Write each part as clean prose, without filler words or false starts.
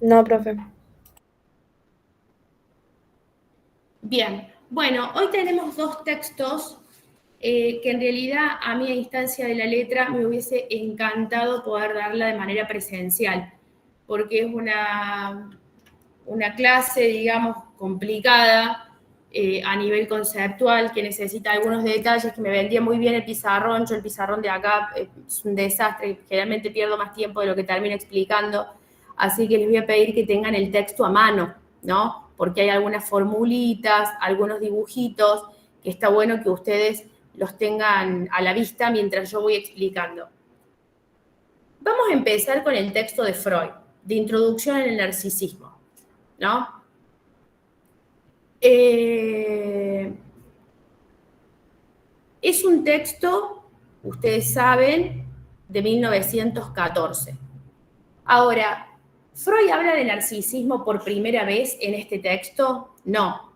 No, profe. Bien, bueno, hoy tenemos dos textos que en realidad a mí a instancia de la letra me hubiese encantado poder darla de manera presencial, porque es una clase, digamos, complicada a nivel conceptual, que necesita algunos detalles, que me vendía muy bien el pizarrón. Yo el pizarrón de acá es un desastre, generalmente pierdo más tiempo de lo que termino explicando, así que les voy a pedir que tengan el texto a mano, ¿no? Porque hay algunas formulitas, algunos dibujitos, que está bueno que ustedes los tengan a la vista mientras yo voy explicando. Vamos a empezar con el texto de Freud, de Introducción al Narcisismo, ¿no? Eh, es un texto, ustedes saben, de 1914. Ahora, ¿Freud habla de narcisismo por primera vez en este texto? No.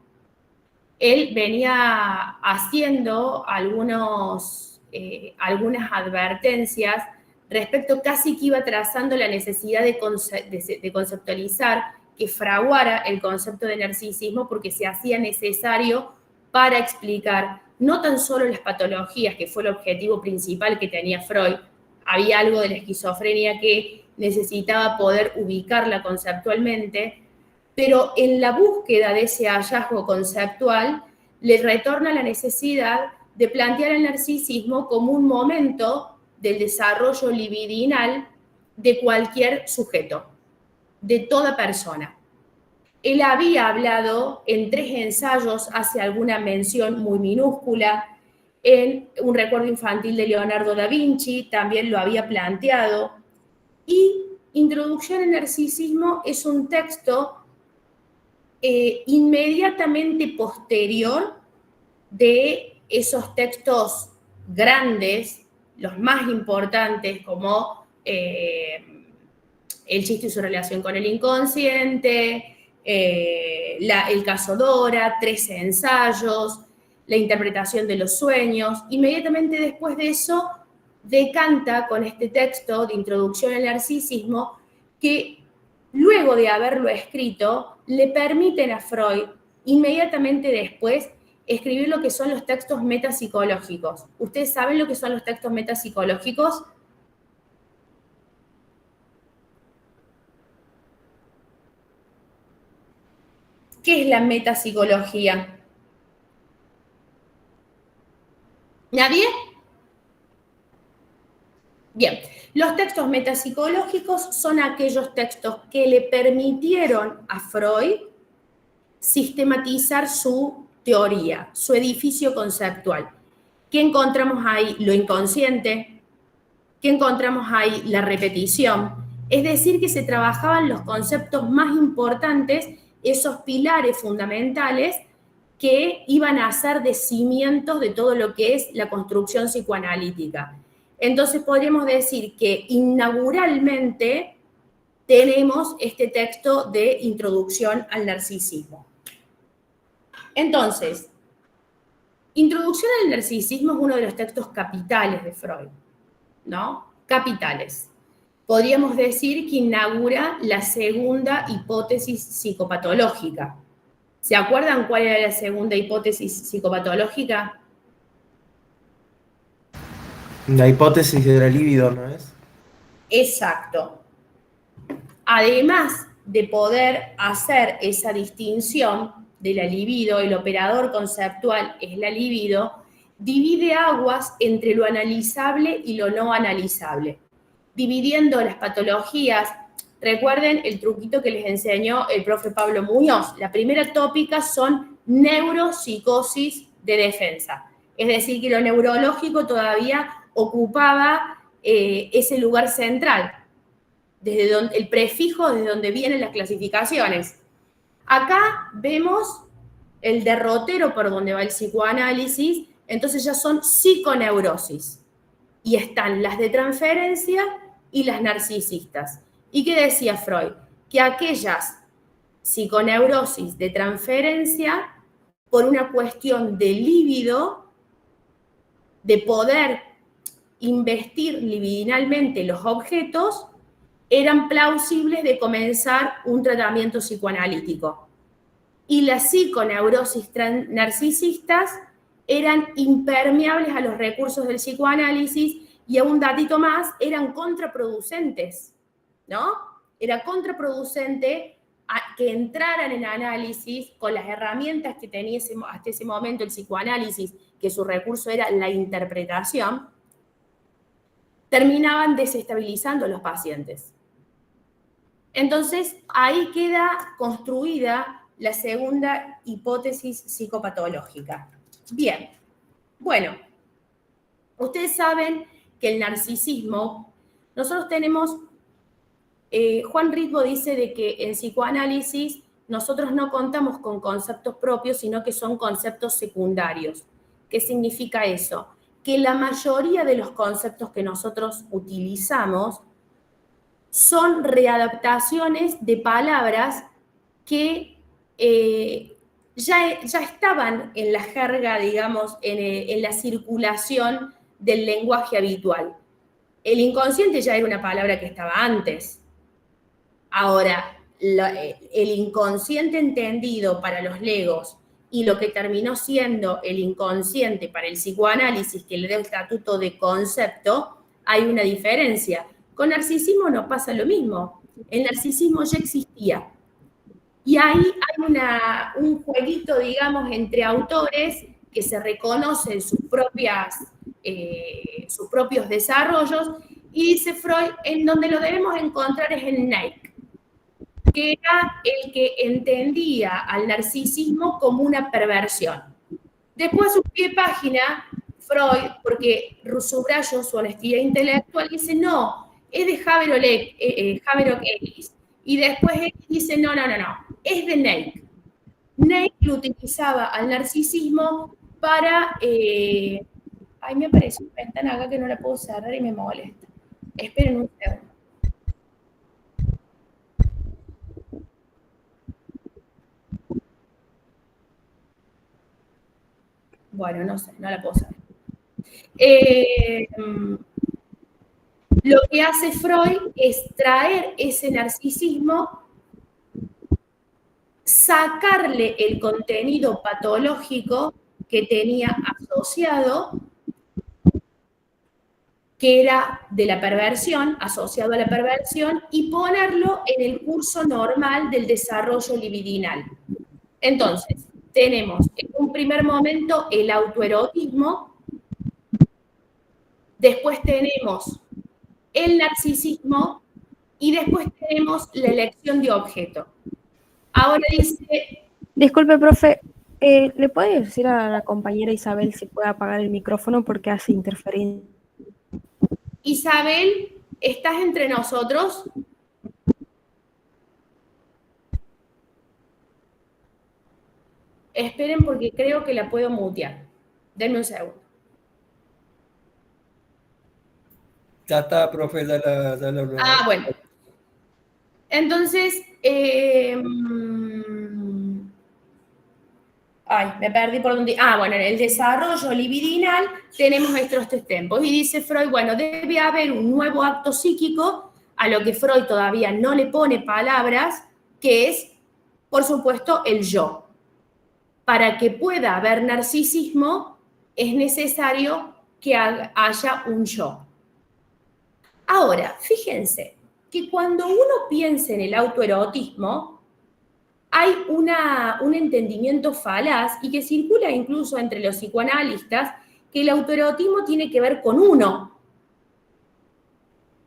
Él venía haciendo algunas advertencias respecto, casi que iba trazando la necesidad de conceptualizar, que fraguara el concepto de narcisismo, porque se hacía necesario para explicar no tan solo las patologías, que fue el objetivo principal que tenía Freud. Había algo de la esquizofrenia que necesitaba poder ubicarla conceptualmente, pero en la búsqueda de ese hallazgo conceptual le retorna la necesidad de plantear el narcisismo como un momento del desarrollo libidinal de cualquier sujeto, de toda persona. Él había hablado en 3 ensayos, hace alguna mención muy minúscula, en Un recuerdo infantil de Leonardo da Vinci, también lo había planteado, y Introducción al narcisismo es un texto inmediatamente posterior de esos textos grandes, los más importantes, como El chiste y su relación con el inconsciente, el caso Dora, 13 ensayos, la interpretación de los sueños. Inmediatamente después de eso, decanta con este texto de Introducción al Narcisismo, que luego de haberlo escrito, le permiten a Freud inmediatamente después escribir lo que son los textos metapsicológicos. ¿Ustedes saben lo que son los textos metapsicológicos? ¿Qué es la metapsicología? ¿Nadie? Bien, los textos metapsicológicos son aquellos textos que le permitieron a Freud sistematizar su teoría, su edificio conceptual. ¿Qué encontramos ahí? Lo inconsciente. ¿Qué encontramos ahí? La repetición. Es decir, que se trabajaban los conceptos más importantes, esos pilares fundamentales que iban a ser de cimientos de todo lo que es la construcción psicoanalítica. Entonces podríamos decir que inauguralmente tenemos este texto de Introducción al Narcisismo. Entonces, Introducción al Narcisismo es uno de los textos capitales de Freud, ¿no? Capitales. Podríamos decir que inaugura la segunda hipótesis psicopatológica. ¿Se acuerdan cuál era la segunda hipótesis psicopatológica? La hipótesis de la libido, ¿no es? Exacto. Además de poder hacer esa distinción de la libido, el operador conceptual es la libido, divide aguas entre lo analizable y lo no analizable, dividiendo las patologías. Recuerden el truquito que les enseñó el profe Pablo Muñoz. La primera tópica son neuropsicosis de defensa, es decir, que lo neurológico todavía ocupaba ese lugar central, desde donde, el prefijo desde donde vienen las clasificaciones. Acá vemos el derrotero por donde va el psicoanálisis, entonces ya son psiconeurosis. Y están las de transferencia y las narcisistas. ¿Y qué decía Freud? Que aquellas psiconeurosis de transferencia, por una cuestión de líbido, de poder investir libidinalmente los objetos, eran plausibles de comenzar un tratamiento psicoanalítico. Y las psiconeurosis narcisistas eran impermeables a los recursos del psicoanálisis y a un datito más, eran contraproducentes, ¿no? Era contraproducente que entraran en análisis con las herramientas que tenía hasta ese momento el psicoanálisis, que su recurso era la interpretación, terminaban desestabilizando a los pacientes. Entonces, ahí queda construida la segunda hipótesis psicopatológica. Bien, bueno, ustedes saben que el narcisismo, nosotros tenemos, Juan Ritvo dice de que en psicoanálisis nosotros no contamos con conceptos propios, sino que son conceptos secundarios. ¿Qué significa eso? Que la mayoría de los conceptos que nosotros utilizamos son readaptaciones de palabras que ya estaban en la jerga, digamos, en la circulación del lenguaje habitual. El inconsciente ya era una palabra que estaba antes. Ahora, el inconsciente entendido para los legos y lo que terminó siendo el inconsciente para el psicoanálisis, que le da el estatuto de concepto, hay una diferencia. Con narcisismo no pasa lo mismo. El narcisismo ya existía. Y ahí hay un jueguito, digamos, entre autores que se reconocen sus propios desarrollos, y dice Freud, en donde lo debemos encontrar es en Neck, que era el que entendía al narcisismo como una perversión. Después, su pie de página, Freud, porque subrayó su honestidad intelectual, dice, no, es de Havelock Ellis. Y después él dice, no, es de Neck. Neck lo utilizaba al narcisismo para... ay, me apareció una ventana acá que no la puedo cerrar y me molesta. Esperen un segundo. Bueno, no sé, no la puedo cerrar. Lo que hace Freud es traer ese narcisismo, sacarle el contenido patológico que tenía asociado, que era de la perversión, asociado a la perversión, y ponerlo en el curso normal del desarrollo libidinal. Entonces, tenemos en un primer momento el autoerotismo, después tenemos el narcisismo y después tenemos la elección de objeto. Ahora dice... Disculpe, profe, ¿le puede decir a la compañera Isabel si puede apagar el micrófono porque hace interferencia? Isabel, ¿estás entre nosotros? Esperen porque creo que la puedo mutear. Denme un segundo. Ya está, profe, dale. Ah, bueno. Entonces, ay, me perdí por donde... Ah, bueno, en el desarrollo libidinal tenemos estos tres tiempos. Y dice Freud, bueno, debe haber un nuevo acto psíquico, a lo que Freud todavía no le pone palabras, que es, por supuesto, el yo. Para que pueda haber narcisismo, es necesario que haya un yo. Ahora, fíjense que cuando uno piensa en el autoerotismo, hay un entendimiento falaz y que circula incluso entre los psicoanalistas, que el autoerotismo tiene que ver con uno,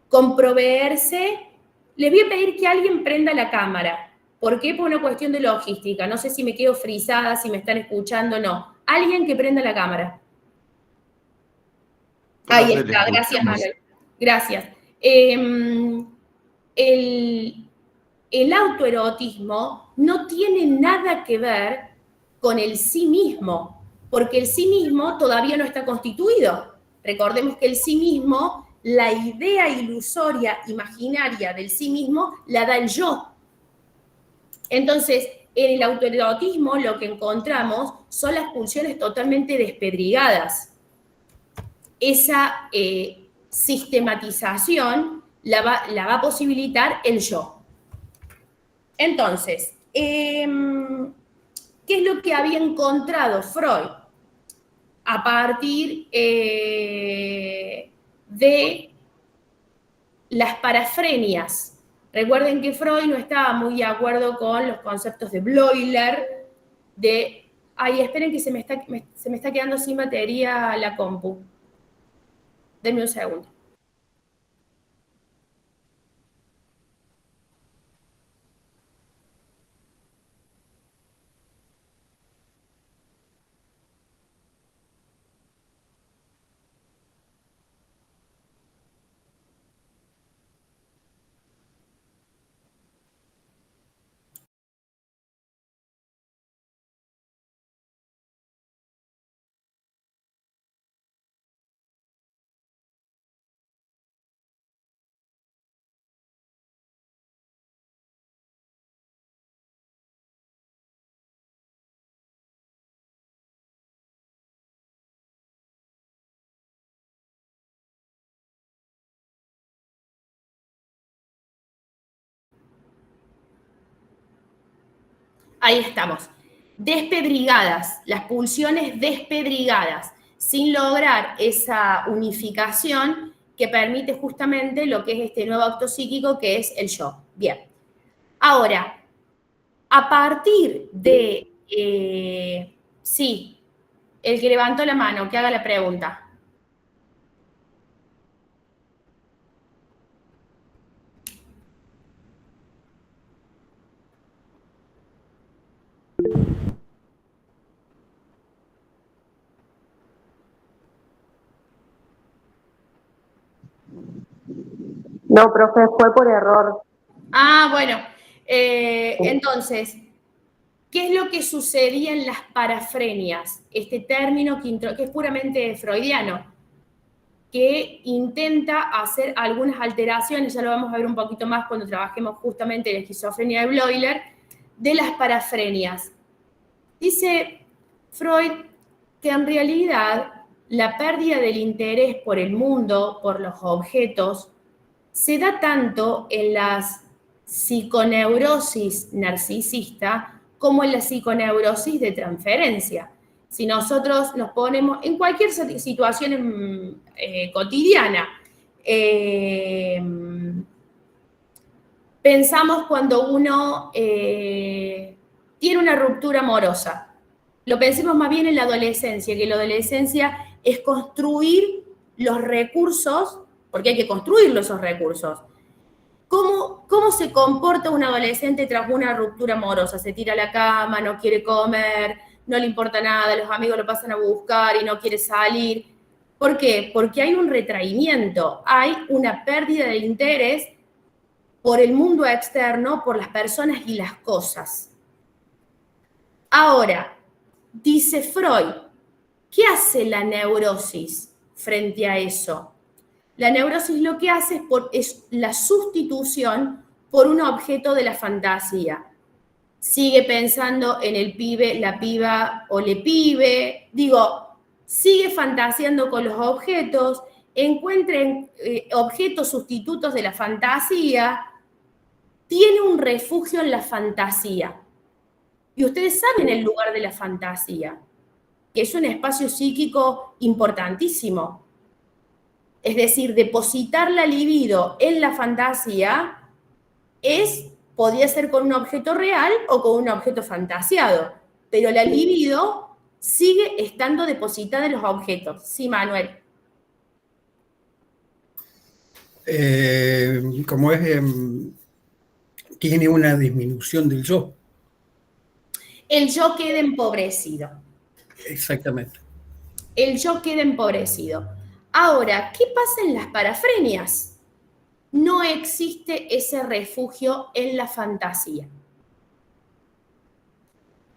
con proveerse. Les voy a pedir que alguien prenda la cámara. ¿Por qué? Por una cuestión de logística. No sé si me quedo frisada, si me están escuchando o no. Alguien que prenda la cámara. Ahí está, gracias, Manuel. Gracias. El autoerotismo no tiene nada que ver con el sí mismo, porque el sí mismo todavía no está constituido. Recordemos que el sí mismo, la idea ilusoria, imaginaria del sí mismo, la da el yo. Entonces, en el autoerotismo lo que encontramos son las pulsiones totalmente despedrigadas. Esa sistematización la va a posibilitar el yo. Entonces, ¿qué es lo que había encontrado Freud? A partir de las parafrenias. Recuerden que Freud no estaba muy de acuerdo con los conceptos de Bleuler, de, ay, esperen que se me está quedando sin batería la compu. Denme un segundo. Ahí estamos. Despedrigadas, las pulsiones despedrigadas, sin lograr esa unificación que permite justamente lo que es este nuevo acto psíquico que es el yo. Bien. Ahora, a partir de... sí, el que levantó la mano, que haga la pregunta. No, profe, fue por error. Ah, bueno. Entonces, ¿qué es lo que sucedía en las parafrenias? Este término que es puramente freudiano, que intenta hacer algunas alteraciones, ya lo vamos a ver un poquito más cuando trabajemos justamente en la esquizofrenia de Bleuler, de las parafrenias. Dice Freud que en realidad la pérdida del interés por el mundo, por los objetos, se da tanto en las psiconeurosis narcisista como en la psiconeurosis de transferencia. Si nosotros nos ponemos en cualquier situación cotidiana, pensamos cuando uno tiene una ruptura amorosa. Lo pensemos más bien en la adolescencia, que la adolescencia es construir los recursos, porque hay que construir esos recursos. ¿Cómo se comporta un adolescente tras una ruptura amorosa? Se tira a la cama, no quiere comer, no le importa nada, los amigos lo pasan a buscar y no quiere salir. ¿Por qué? Porque hay un retraimiento, hay una pérdida de interés por el mundo externo, por las personas y las cosas. Ahora, dice Freud, ¿qué hace la neurosis frente a eso? La neurosis lo que hace es la sustitución por un objeto de la fantasía. Sigue pensando en el pibe, la piba o le pibe, sigue fantaseando con los objetos, encuentren objetos sustitutos de la fantasía, tiene un refugio en la fantasía. Y ustedes saben el lugar de la fantasía, que es un espacio psíquico importantísimo. Es decir, depositar la libido en la fantasía podría ser con un objeto real o con un objeto fantasiado, pero la libido sigue estando depositada en los objetos. Sí, Manuel. Como tiene una disminución del yo. El yo queda empobrecido. Exactamente. El yo queda empobrecido. Ahora, ¿qué pasa en las parafrenias? No existe ese refugio en la fantasía.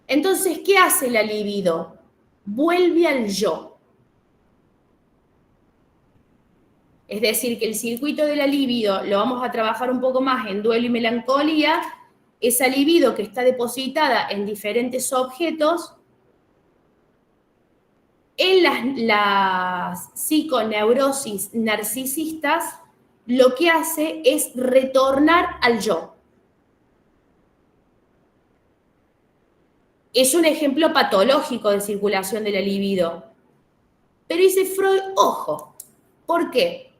Entonces, ¿qué hace la libido? Vuelve al yo. Es decir, que el circuito de la libido lo vamos a trabajar un poco más en duelo y melancolía. Esa libido que está depositada en diferentes objetos, en las psiconeurosis narcisistas, lo que hace es retornar al yo. Es un ejemplo patológico de circulación de la libido. Pero dice Freud, ojo, ¿por qué?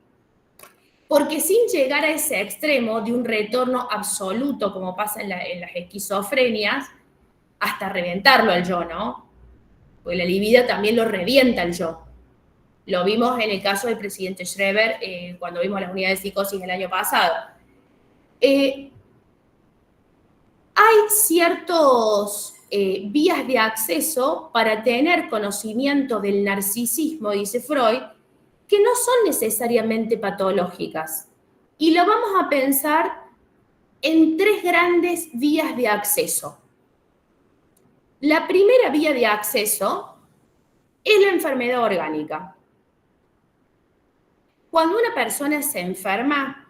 Porque sin llegar a ese extremo de un retorno absoluto, como pasa en las esquizofrenias, hasta reventarlo al yo, ¿no? Porque la libido también lo revienta al yo. Lo vimos en el caso del presidente Schreber cuando vimos las unidades de psicosis el año pasado. Hay ciertos vías de acceso para tener conocimiento del narcisismo, dice Freud, que no son necesariamente patológicas. Y lo vamos a pensar en 3 grandes vías de acceso. La primera vía de acceso es la enfermedad orgánica. Cuando una persona se enferma,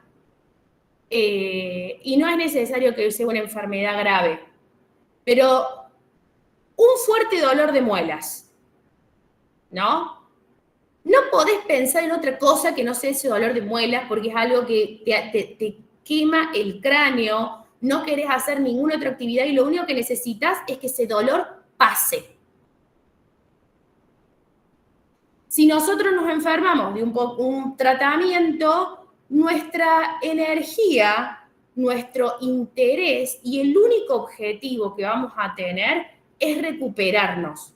y no es necesario que sea una enfermedad grave, pero un fuerte dolor de muelas, ¿no? No podés pensar en otra cosa que no sea ese dolor de muelas porque es algo que te quema el cráneo, no querés hacer ninguna otra actividad y lo único que necesitas es que ese dolor pase. Si nosotros nos enfermamos de un tratamiento, nuestra energía, nuestro interés y el único objetivo que vamos a tener es recuperarnos.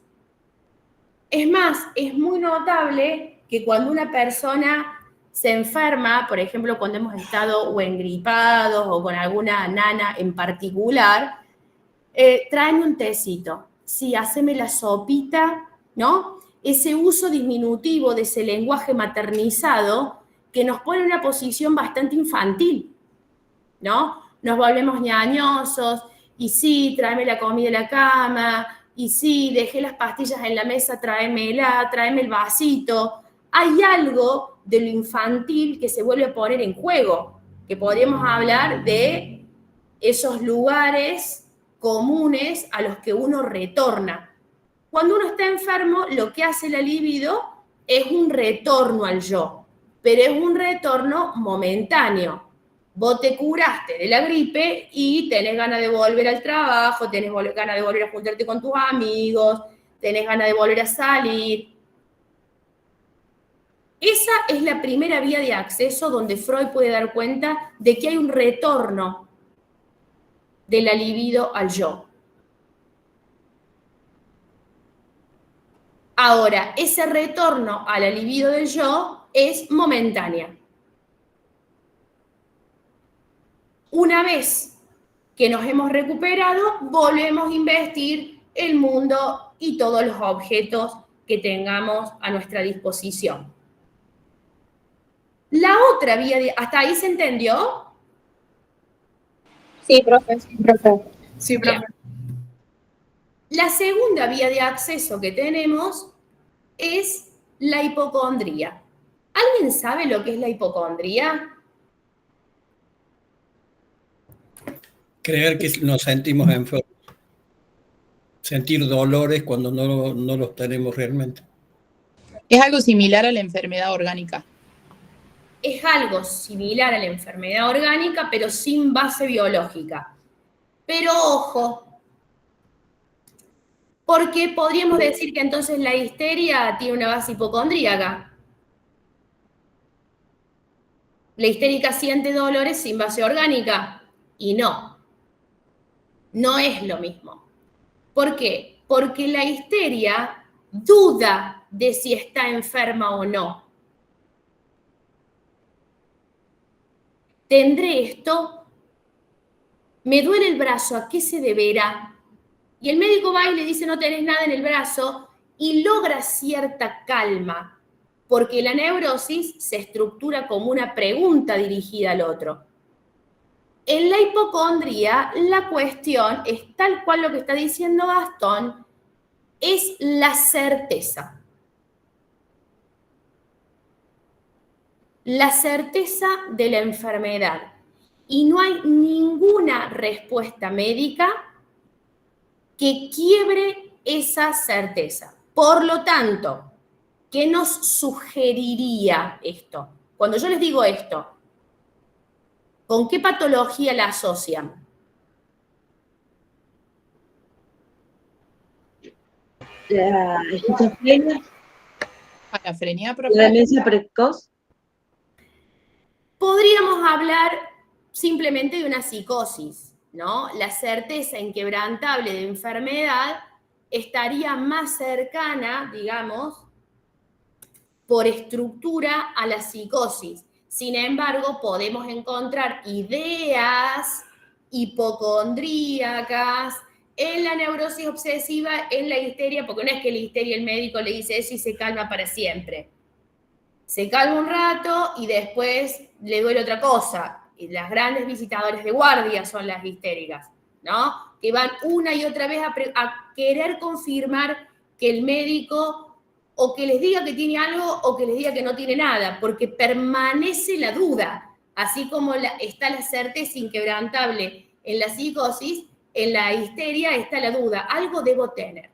Es más, es muy notable que cuando una persona se enferma, por ejemplo, cuando hemos estado o engripados o con alguna nana en particular, traen un tecito. Sí, haceme la sopita, ¿no? Ese uso disminutivo de ese lenguaje maternizado que nos pone en una posición bastante infantil, ¿no? Nos volvemos ñañosos, y sí, tráeme la comida a la cama, y sí, dejé las pastillas en la mesa, tráeme el vasito. Hay algo de lo infantil que se vuelve a poner en juego, que podríamos hablar de esos lugares comunes a los que uno retorna. Cuando uno está enfermo, lo que hace la libido es un retorno al yo, pero es un retorno momentáneo. Vos te curaste de la gripe y tenés ganas de volver al trabajo, tenés ganas de volver a juntarte con tus amigos, tenés ganas de volver a salir. Esa es la primera vía de acceso donde Freud puede dar cuenta de que hay un retorno de la libido al yo. Ahora, ese retorno a la libido del yo es momentánea. Una vez que nos hemos recuperado, volvemos a investir el mundo y todos los objetos que tengamos a nuestra disposición. La otra vía de... ¿Hasta ahí se entendió? Sí, profe. Sí, profe. La segunda vía de acceso que tenemos es la hipocondría. ¿Alguien sabe lo que es la hipocondría? Creer que nos sentimos enfermos. Sentir dolores cuando no los tenemos realmente. Es algo similar a la enfermedad orgánica. Es algo similar a la enfermedad orgánica, pero sin base biológica. Pero ojo, porque podríamos decir que entonces la histeria tiene una base hipocondríaca. La histérica siente dolores sin base orgánica. Y no es lo mismo. ¿Por qué? Porque la histeria duda de si está enferma o no. ¿Tendré esto? ¿Me duele el brazo? ¿A qué se deberá? Y el médico va y le dice, no tenés nada en el brazo, y logra cierta calma, porque la neurosis se estructura como una pregunta dirigida al otro. En la hipocondría, la cuestión es tal cual lo que está diciendo Gastón, es la certeza. La certeza de la enfermedad. Y no hay ninguna respuesta médica que quiebre esa certeza. Por lo tanto, ¿qué nos sugeriría esto? Cuando yo les digo esto, ¿Con qué patología la asocian? La esquizofrenia, Parafrenia, la profe. demencia precoz. Podríamos hablar simplemente de una psicosis, ¿no? La certeza inquebrantable de enfermedad estaría más cercana, digamos, por estructura a la psicosis. Sin embargo, podemos encontrar ideas hipocondríacas en la neurosis obsesiva, en la histeria, porque no es que la histeria el médico le dice eso y se calma para siempre. Se calma un rato y después le duele otra cosa. Y las grandes visitadoras de guardia son las histéricas, ¿no? Que van una y otra vez a querer confirmar que el médico o que les diga que tiene algo o que les diga que no tiene nada, porque permanece la duda. Así como está la certeza inquebrantable en la psicosis, en la histeria está la duda. Algo debo tener.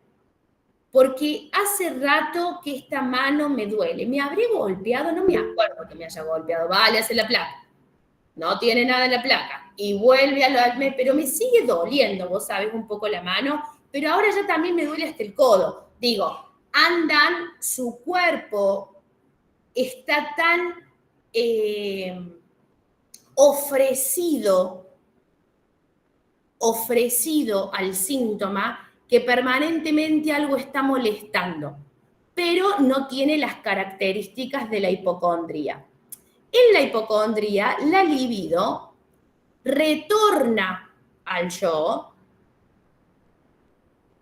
Porque hace rato que esta mano me duele. ¿Me habré golpeado? No me acuerdo que me haya golpeado. Vale, hace la placa. No tiene nada en la placa. Y vuelve pero me sigue doliendo, vos sabés, un poco la mano, pero ahora ya también me duele hasta el codo. Digo, su cuerpo está tan ofrecido al síntoma que permanentemente algo está molestando, pero no tiene las características de la hipocondría. En la hipocondría, la libido retorna al yo,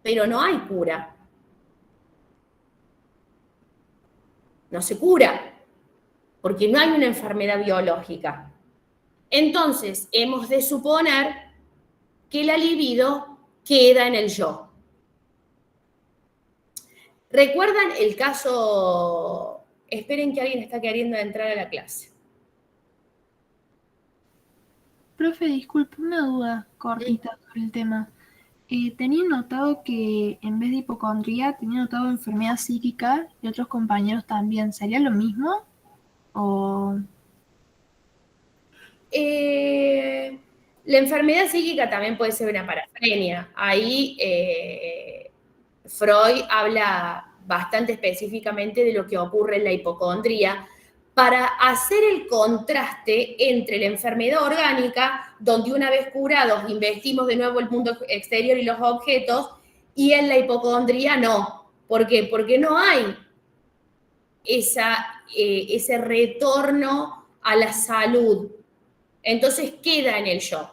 pero no hay cura. No se cura, porque no hay una enfermedad biológica. Entonces, hemos de suponer que la libido queda en el yo. ¿Recuerdan el caso? Esperen que alguien está queriendo entrar a la clase. Profe, disculpe, una duda cortita sobre el tema. Tenía notado que en vez de hipocondría, tenía notado enfermedad psíquica y otros compañeros también. ¿Sería lo mismo? ¿O La enfermedad psíquica también puede ser una parafrenia. Ahí Freud habla bastante específicamente de lo que ocurre en la hipocondría para hacer el contraste entre la enfermedad orgánica, donde una vez curados investimos de nuevo el mundo exterior y los objetos, y en la hipocondría no. ¿Por qué? Porque no hay ese retorno a la salud. Entonces queda en el yo.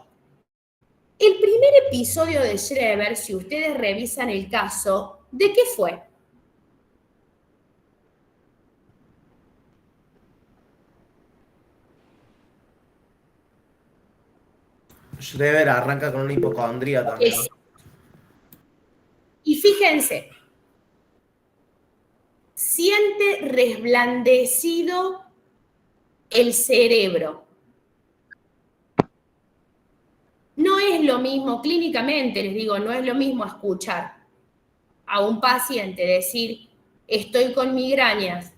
El primer episodio de Schreber, si ustedes revisan el caso, ¿de qué fue? Schreber arranca con una hipocondría también. Y fíjense, siente resplandecido el cerebro. No es lo mismo, clínicamente les digo, no es lo mismo escuchar a un paciente decir, estoy con migrañas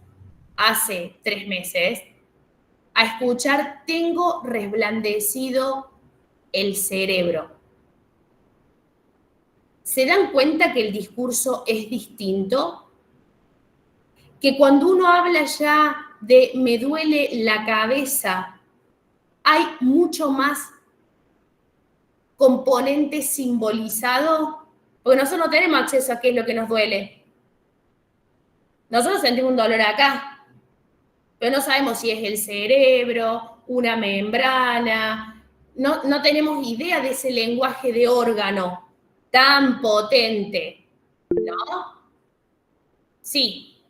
hace 3 meses, a escuchar, tengo resplandecido el cerebro. ¿Se dan cuenta que el discurso es distinto? Que cuando uno habla ya de me duele la cabeza, hay mucho más componente simbolizado, porque nosotros no tenemos acceso a qué es lo que nos duele. Nosotros sentimos un dolor acá, pero no sabemos si es el cerebro, una membrana, no tenemos idea de ese lenguaje de órgano tan potente, ¿no? Sí.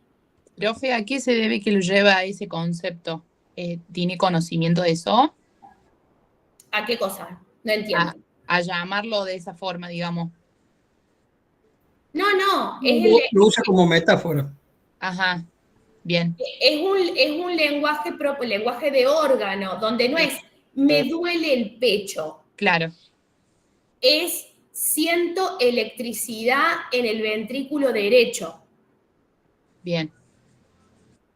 Profe, ¿a qué se debe que lo lleva a ese concepto? ¿Tiene conocimiento de eso? ¿A qué cosa? No entiendo. A llamarlo de esa forma, digamos. No, Lo usa como metáfora. Ajá, bien. Es un lenguaje de órgano, donde no es me duele el pecho. Claro. Es siento electricidad en el ventrículo derecho. Bien.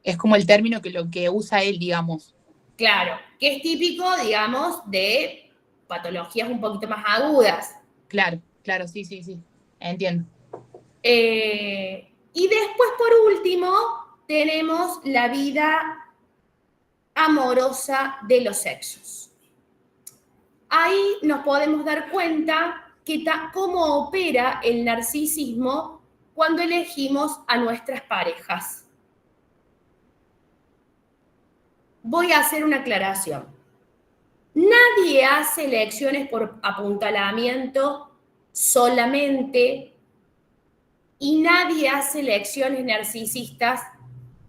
Es como el término que lo que usa él, digamos. Claro, que es típico, digamos, de patologías un poquito más agudas. Claro, claro, sí, sí, sí. Entiendo. Y después, por último, tenemos la vida amorosa de los sexos. Ahí nos podemos dar cuenta que cómo opera el narcisismo cuando elegimos a nuestras parejas. Voy a hacer una aclaración. Nadie hace elecciones por apuntalamiento solamente y nadie hace elecciones narcisistas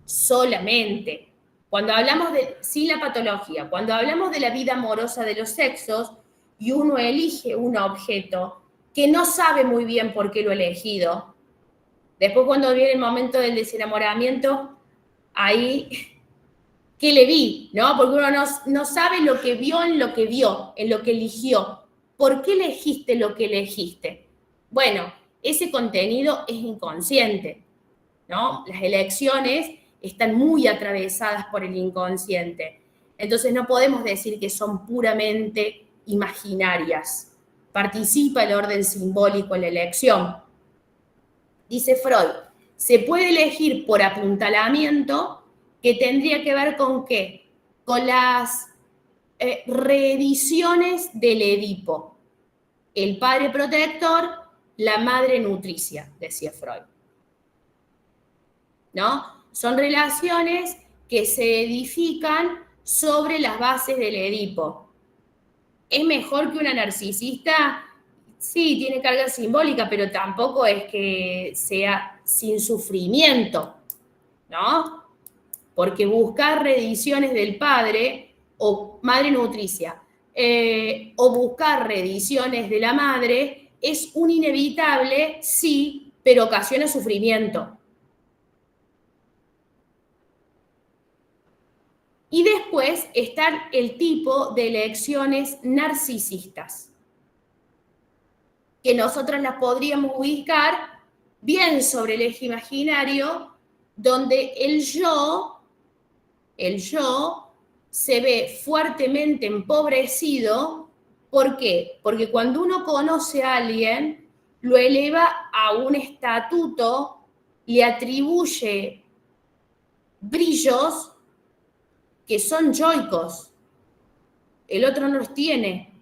solamente. Cuando hablamos sin la patología, cuando hablamos de la vida amorosa de los sexos y uno elige un objeto que no sabe muy bien por qué lo ha elegido, después cuando viene el momento del desenamoramiento, ahí, ¿qué le vi? ¿No? Porque uno no sabe lo que vio en lo que vio, en lo que eligió. ¿Por qué elegiste lo que elegiste? Bueno, ese contenido es inconsciente, ¿no? Las elecciones están muy atravesadas por el inconsciente. Entonces no podemos decir que son puramente imaginarias. Participa el orden simbólico en la elección. Dice Freud, se puede elegir por apuntalamiento, que tendría que ver con ¿qué? Con las reediciones del Edipo. El padre protector, la madre nutricia, decía Freud. ¿No? Son relaciones que se edifican sobre las bases del Edipo. ¿Es mejor que una narcisista? Sí, tiene carga simbólica, pero tampoco es que sea sin sufrimiento, ¿no? Porque buscar reediciones del padre o madre nutricia o buscar reediciones de la madre es un inevitable, sí, pero ocasiona sufrimiento. Y después está el tipo de elecciones narcisistas, que nosotros las podríamos ubicar bien sobre el eje imaginario, donde el yo se ve fuertemente empobrecido. ¿Por qué? Porque cuando uno conoce a alguien, lo eleva a un estatuto, le atribuye brillos que son yoicos, el otro no los tiene.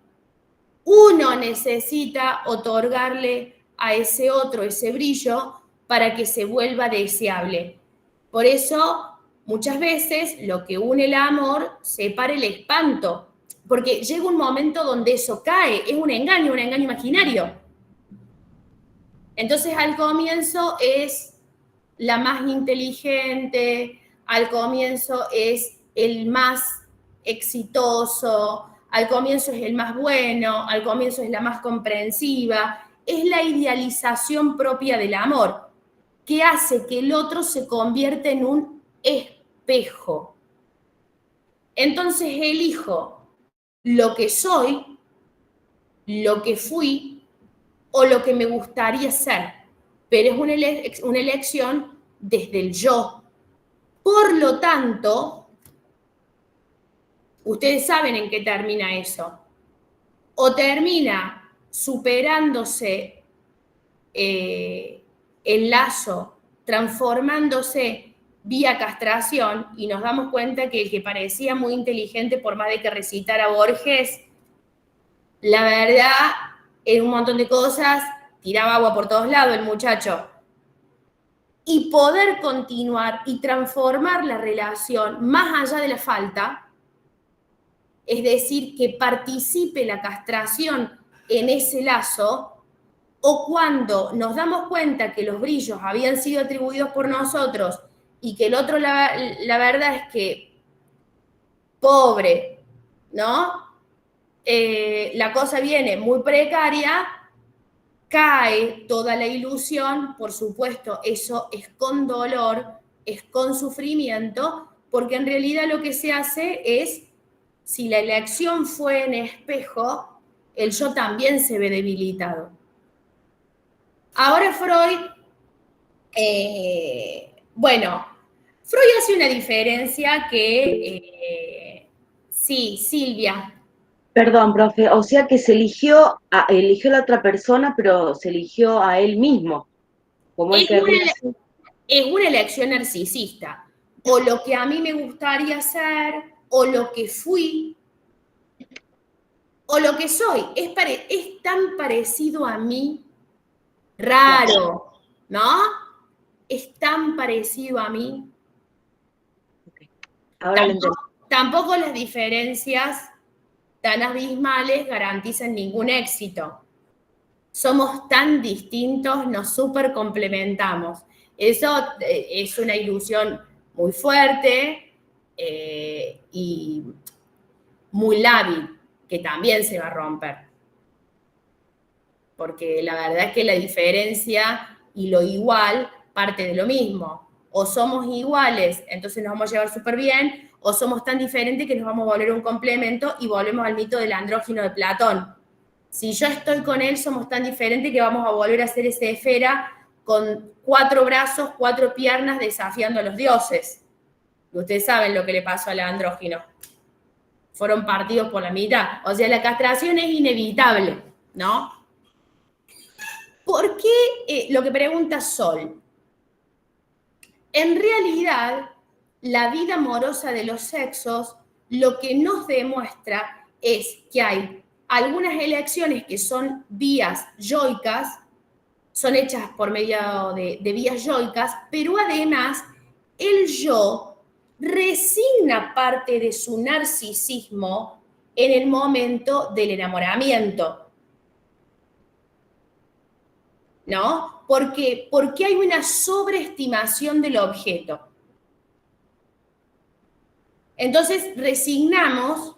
Uno necesita otorgarle a ese otro ese brillo para que se vuelva deseable. Por eso, muchas veces, lo que une el amor separa el espanto, porque llega un momento donde eso cae, es un engaño imaginario. Entonces, al comienzo es la más inteligente, al comienzo es el más exitoso, al comienzo es el más bueno, al comienzo es la más comprensiva. Es la idealización propia del amor, que hace que el otro se convierta en un espejo. Entonces elijo lo que soy, lo que fui o lo que me gustaría ser, pero es una elección desde el yo. Por lo tanto, ustedes saben en qué termina eso. O termina superándose el lazo, transformándose vía castración, y nos damos cuenta que el que parecía muy inteligente, por más de que recitara Borges, la verdad, en un montón de cosas, tiraba agua por todos lados el muchacho. Y poder continuar y transformar la relación más allá de la falta, es decir, que participe la castración en ese lazo, o cuando nos damos cuenta que los brillos habían sido atribuidos por nosotros y que el otro, la verdad es que pobre, ¿no? La cosa viene muy precaria, cae toda la ilusión, por supuesto, eso es con dolor, es con sufrimiento, porque en realidad lo que se hace es, si la elección fue en espejo, el yo también se ve debilitado. Ahora Freud, Freud hace una diferencia que Sí, Silvia. Perdón, profe, o sea que eligió a la otra persona, pero se eligió a él mismo, como él Es querría una, ser. es una elección narcisista. O lo que a mí me gustaría ser, o lo que fui, o lo que soy. Es tan parecido a mí, raro, ¿no? Es tan parecido a mí. Ahora lo entendí. Tampoco las diferencias tan abismales garantizan ningún éxito. Somos tan distintos, nos súper complementamos. Eso es una ilusión muy fuerte y muy lábil, que también se va a romper. Porque la verdad es que la diferencia y lo igual parte de lo mismo. O somos iguales, entonces nos vamos a llevar súper bien, o somos tan diferentes que nos vamos a volver un complemento y volvemos al mito del andrógino de Platón. Si yo estoy con él, somos tan diferentes que vamos a volver a ser esa esfera con 4 brazos, 4 piernas, desafiando a los dioses. Y ustedes saben lo que le pasó al andrógino. Fueron partidos por la mitad. O sea, la castración es inevitable, ¿no? ¿Por qué lo que pregunta Sol? En realidad, la vida amorosa de los sexos lo que nos demuestra es que hay algunas elecciones que son vías yoicas, son hechas por medio de vías yoicas, pero además el yo resigna parte de su narcisismo en el momento del enamoramiento, ¿no? Porque hay una sobreestimación del objeto. Entonces resignamos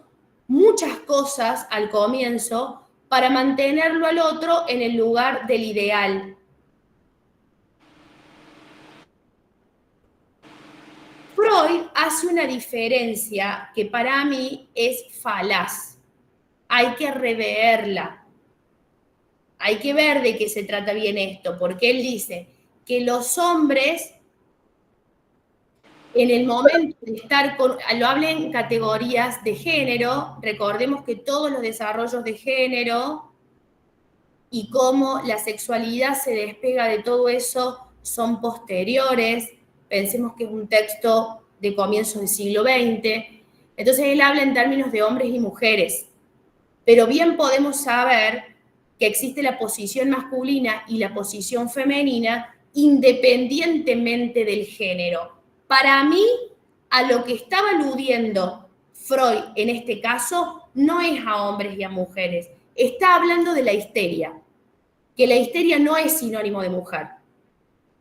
muchas cosas al comienzo para mantenerlo al otro en el lugar del ideal. Freud hace una diferencia que para mí es falaz. Hay que reverla. Hay que ver de qué se trata bien esto, porque él dice que los hombres, en el momento de estar con, lo habla en categorías de género, recordemos que todos los desarrollos de género y cómo la sexualidad se despega de todo eso son posteriores. Pensemos que es un texto de comienzos del siglo XX. Entonces él habla en términos de hombres y mujeres, pero bien podemos saber que existe la posición masculina y la posición femenina independientemente del género. Para mí, a lo que estaba aludiendo Freud en este caso no es a hombres y a mujeres, está hablando de la histeria, que la histeria no es sinónimo de mujer.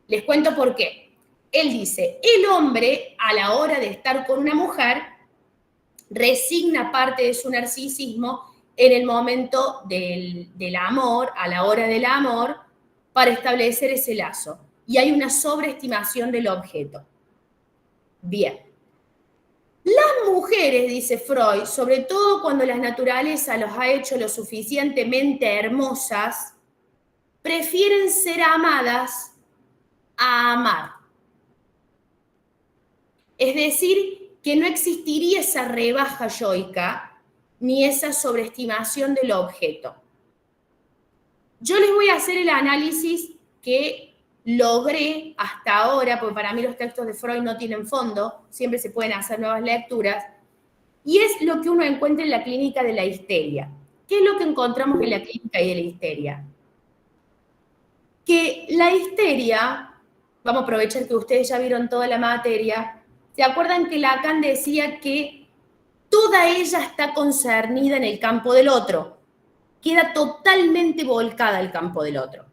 Les cuento por qué. Él dice, el hombre a la hora de estar con una mujer resigna parte de su narcisismo en el momento del amor, a la hora del amor, para establecer ese lazo. Y hay una sobreestimación del objeto. Bien. Las mujeres, dice Freud, sobre todo cuando la naturaleza los ha hecho lo suficientemente hermosas, prefieren ser amadas a amar. Es decir, que no existiría esa rebaja yoica ni esa sobreestimación del objeto. Yo les voy a hacer el análisis que logré hasta ahora, porque para mí los textos de Freud no tienen fondo, siempre se pueden hacer nuevas lecturas, y es lo que uno encuentra en la clínica de la histeria. ¿Qué es lo que encontramos en la clínica de la histeria? Que la histeria, vamos a aprovechar que ustedes ya vieron toda la materia, ¿se acuerdan que Lacan decía que toda ella está concernida en el campo del otro? Queda totalmente volcada al campo del otro.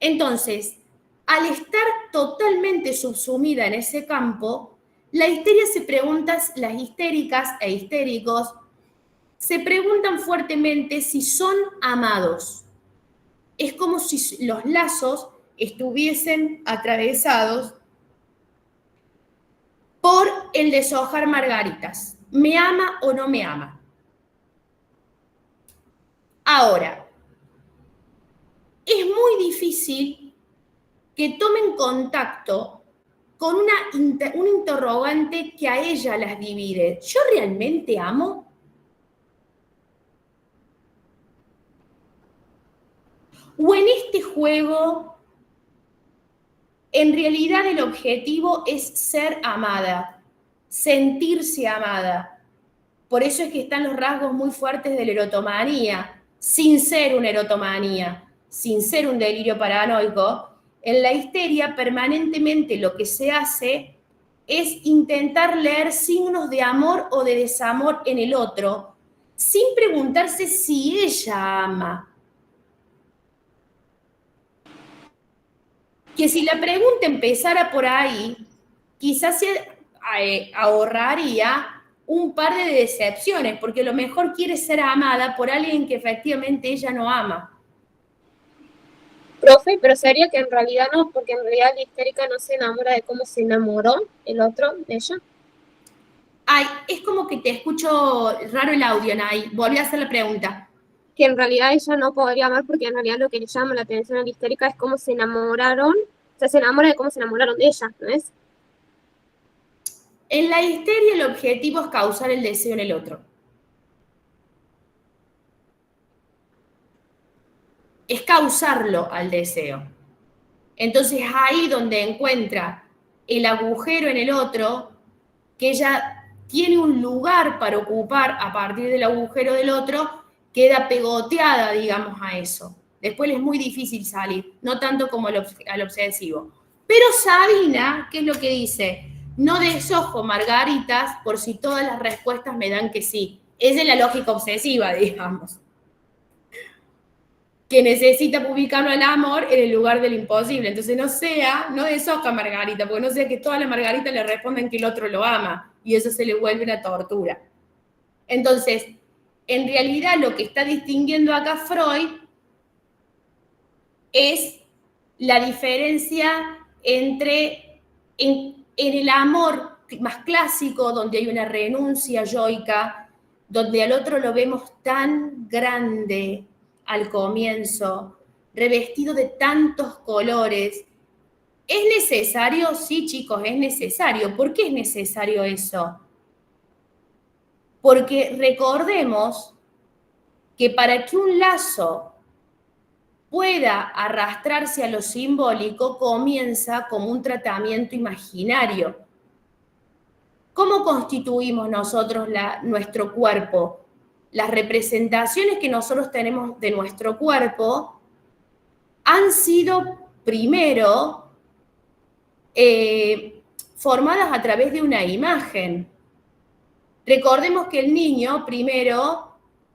Entonces, al estar totalmente subsumida en ese campo, la histeria se pregunta, las histéricas e histéricos se preguntan fuertemente si son amados. Es como si los lazos estuviesen atravesados por el deshojar margaritas. ¿Me ama o no me ama? Ahora, es muy difícil que tomen contacto con un interrogante que a ella las divide. ¿Yo realmente amo? ¿O en este juego, en realidad el objetivo es ser amada, sentirse amada? Por eso es que están los rasgos muy fuertes de la erotomanía, sin ser una erotomanía, sin ser un delirio paranoico. En la histeria permanentemente lo que se hace es intentar leer signos de amor o de desamor en el otro, sin preguntarse si ella ama. Que si la pregunta empezara por ahí, quizás se ahorraría un par de decepciones, porque a lo mejor quiere ser amada por alguien que efectivamente ella no ama. Profe, pero sería que en realidad no, porque en realidad la histérica no se enamora de cómo se enamoró el otro de ella. Ay, es como que te escucho raro el audio, Nay. Volví a hacer la pregunta. Que en realidad ella no podría amar porque en realidad lo que le llama la atención a la histérica es cómo se enamoraron, o sea, se enamora de cómo se enamoraron de ella, ¿no es? En la histeria el objetivo es causar el deseo en el otro. Es causarlo al deseo. Entonces ahí donde encuentra el agujero en el otro, que ella tiene un lugar para ocupar a partir del agujero del otro, queda pegoteada, digamos, a eso. Después es muy difícil salir, no tanto como al obsesivo. Pero Sabina, ¿qué es lo que dice? No desojo margaritas por si todas las respuestas me dan que sí. Esa es la lógica obsesiva, digamos. Que necesita ubicarlo al amor en el lugar del imposible. Entonces no deshoja Margarita, porque no sea que todas las Margaritas le respondan que el otro lo ama, y eso se le vuelve una tortura. Entonces, en realidad lo que está distinguiendo acá Freud es la diferencia entre en el amor más clásico, donde hay una renuncia yoica, donde al otro lo vemos tan grande al comienzo, revestido de tantos colores. ¿Es necesario? Sí, chicos, es necesario. ¿Por qué es necesario eso? Porque recordemos que para que un lazo pueda arrastrarse a lo simbólico, comienza como un tratamiento imaginario. ¿Cómo constituimos nosotros nuestro cuerpo? Las representaciones que nosotros tenemos de nuestro cuerpo han sido primero formadas a través de una imagen. Recordemos que el niño primero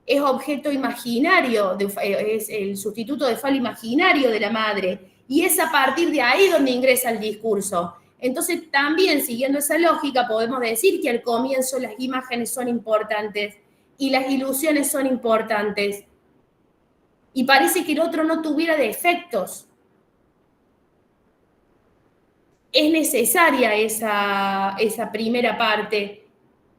es objeto imaginario, es el sustituto de falo imaginario de la madre, y es a partir de ahí donde ingresa el discurso. Entonces, también siguiendo esa lógica, podemos decir que al comienzo las imágenes son importantes y las ilusiones son importantes. Y parece que el otro no tuviera defectos. Es necesaria esa primera parte,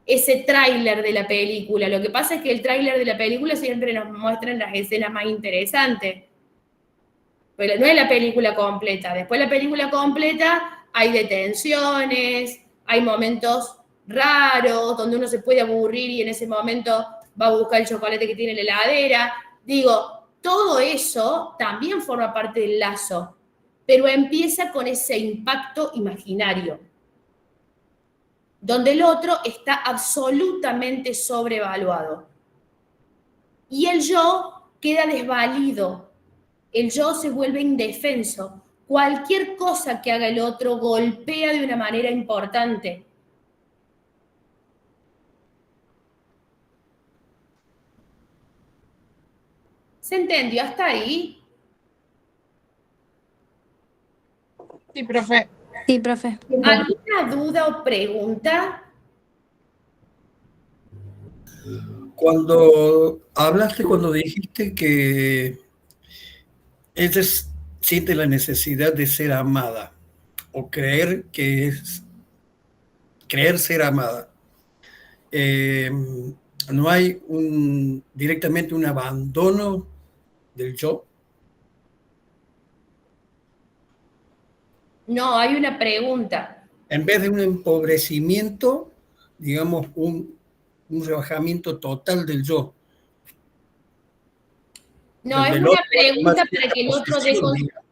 ese tráiler de la película. Lo que pasa es que el tráiler de la película siempre nos muestra las escenas más interesantes. Pero no es la película completa. Después la película completa hay detenciones, hay momentos raros donde uno se puede aburrir y en ese momento va a buscar el chocolate que tiene en la heladera. Digo, todo eso también forma parte del lazo, pero empieza con ese impacto imaginario, donde el otro está absolutamente sobrevaluado. Y el yo queda desvalido, el yo se vuelve indefenso. Cualquier cosa que haga el otro golpea de una manera importante. ¿Se entendió hasta ahí? Sí, profe. Sí, profe. ¿Alguna duda o pregunta? Cuando dijiste que ella siente la necesidad de ser amada o creer ser amada, no hay directamente un abandono del yo. No, hay una pregunta. En vez de un empobrecimiento, digamos, un rebajamiento total del yo. No, es Del una otro, pregunta más para que el otro dé posesión, digamos.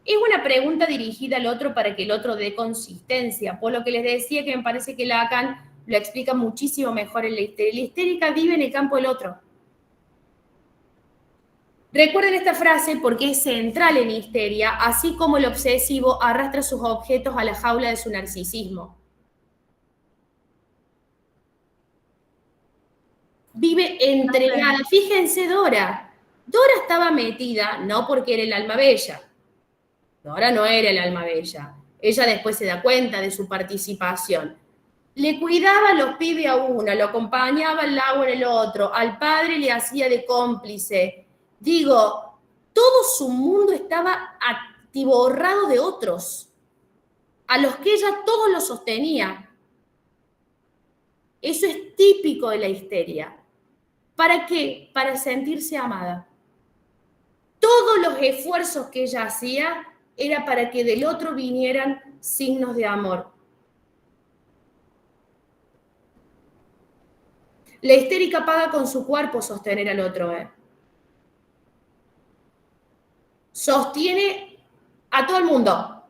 es una pregunta dirigida al otro para que el otro dé consistencia. Por lo que les decía que me parece que Lacan lo explica muchísimo mejor en la histeria. La histérica vive en el campo del otro. Recuerden esta frase porque es central en histeria, así como el obsesivo arrastra sus objetos a la jaula de su narcisismo. Vive entregada. Fíjense, Dora. Dora estaba metida, no porque era el alma bella. Dora no era el alma bella. Ella después se da cuenta de su participación. Le cuidaba a los pibes a una, lo acompañaba al lado en el otro, al padre le hacía de cómplice. Digo, todo su mundo estaba atiborrado de otros, a los que ella todos lo sostenía. Eso es típico de la histeria. ¿Para qué? Para sentirse amada. Todos los esfuerzos que ella hacía era para que del otro vinieran signos de amor. La histérica paga con su cuerpo sostener al otro. Sostiene a todo el mundo.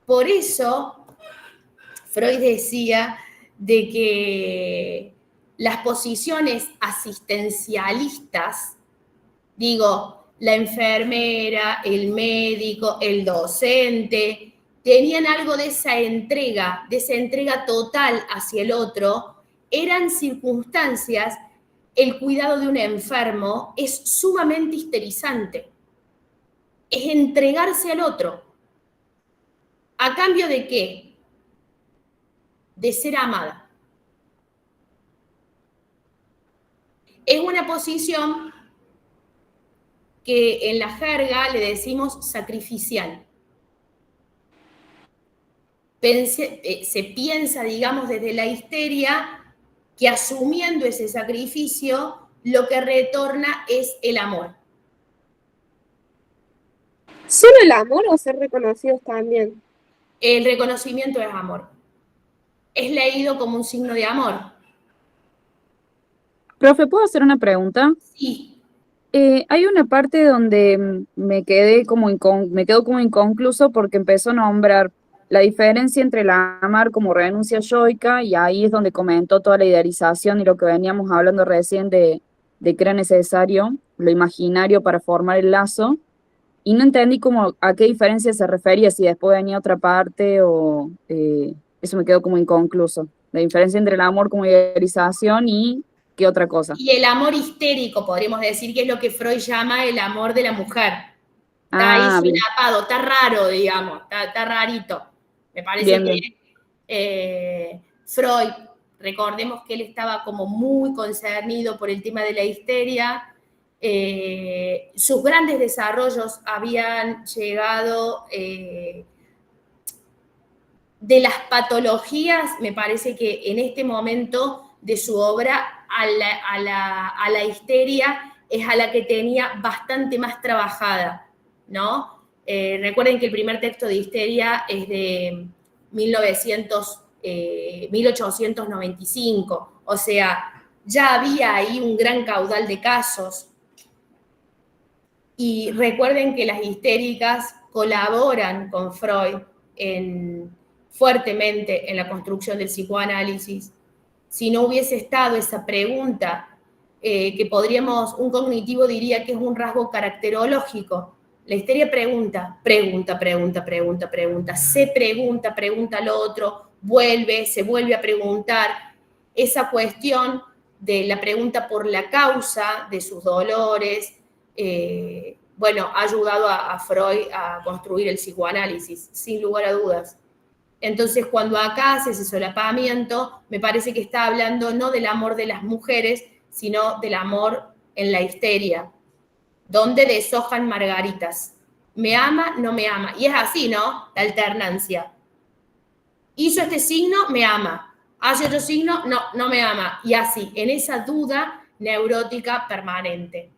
Por eso, Freud decía de que las posiciones asistencialistas, digo, la enfermera, el médico, el docente, tenían algo de esa entrega total hacia el otro. Eran circunstancias, el cuidado de un enfermo es sumamente histerizante. Es entregarse al otro. ¿A cambio de qué? De ser amada. Es una posición que en la jerga le decimos sacrificial. Se piensa, digamos, desde la histeria, que asumiendo ese sacrificio, lo que retorna es el amor. ¿Solo el amor o ser reconocidos también? El reconocimiento es amor. Es leído como un signo de amor. Profe, ¿puedo hacer una pregunta? Sí. Hay una parte donde me quedo como inconcluso porque empezó a nombrar la diferencia entre el amar como renuncia yoica, y ahí es donde comentó toda la idealización y lo que veníamos hablando recién de que era necesario lo imaginario para formar el lazo, y no entendí como a qué diferencia se refería, si después venía otra parte o eso me quedó como inconcluso. La diferencia entre el amor como idealización y qué otra cosa. Y el amor histérico, podríamos decir, que es lo que Freud llama el amor de la mujer. Está ahí solapado, está raro, digamos, está rarito. Me parece bien, que Freud, recordemos que él estaba como muy concernido por el tema de la histeria. Sus grandes desarrollos habían llegado de las patologías, me parece que en este momento de su obra, a la histeria es a la que tenía bastante más trabajada, ¿no? Recuerden que el primer texto de histeria es de 1895, o sea, ya había ahí un gran caudal de casos. Y recuerden que las histéricas colaboran con Freud fuertemente en la construcción del psicoanálisis. Si no hubiese estado esa pregunta, que un cognitivo diría que es un rasgo caracterológico. La histeria pregunta, se pregunta al otro, se vuelve a preguntar. Esa cuestión de la pregunta por la causa de sus dolores, ha ayudado a Freud a construir el psicoanálisis, sin lugar a dudas. Entonces, cuando acá hace ese solapamiento, me parece que está hablando no del amor de las mujeres, sino del amor en la histeria, donde deshojan margaritas. Me ama, no me ama. Y es así, ¿no? La alternancia. Hizo este signo, me ama. Hace otro signo, no me ama. Y así, en esa duda neurótica permanente.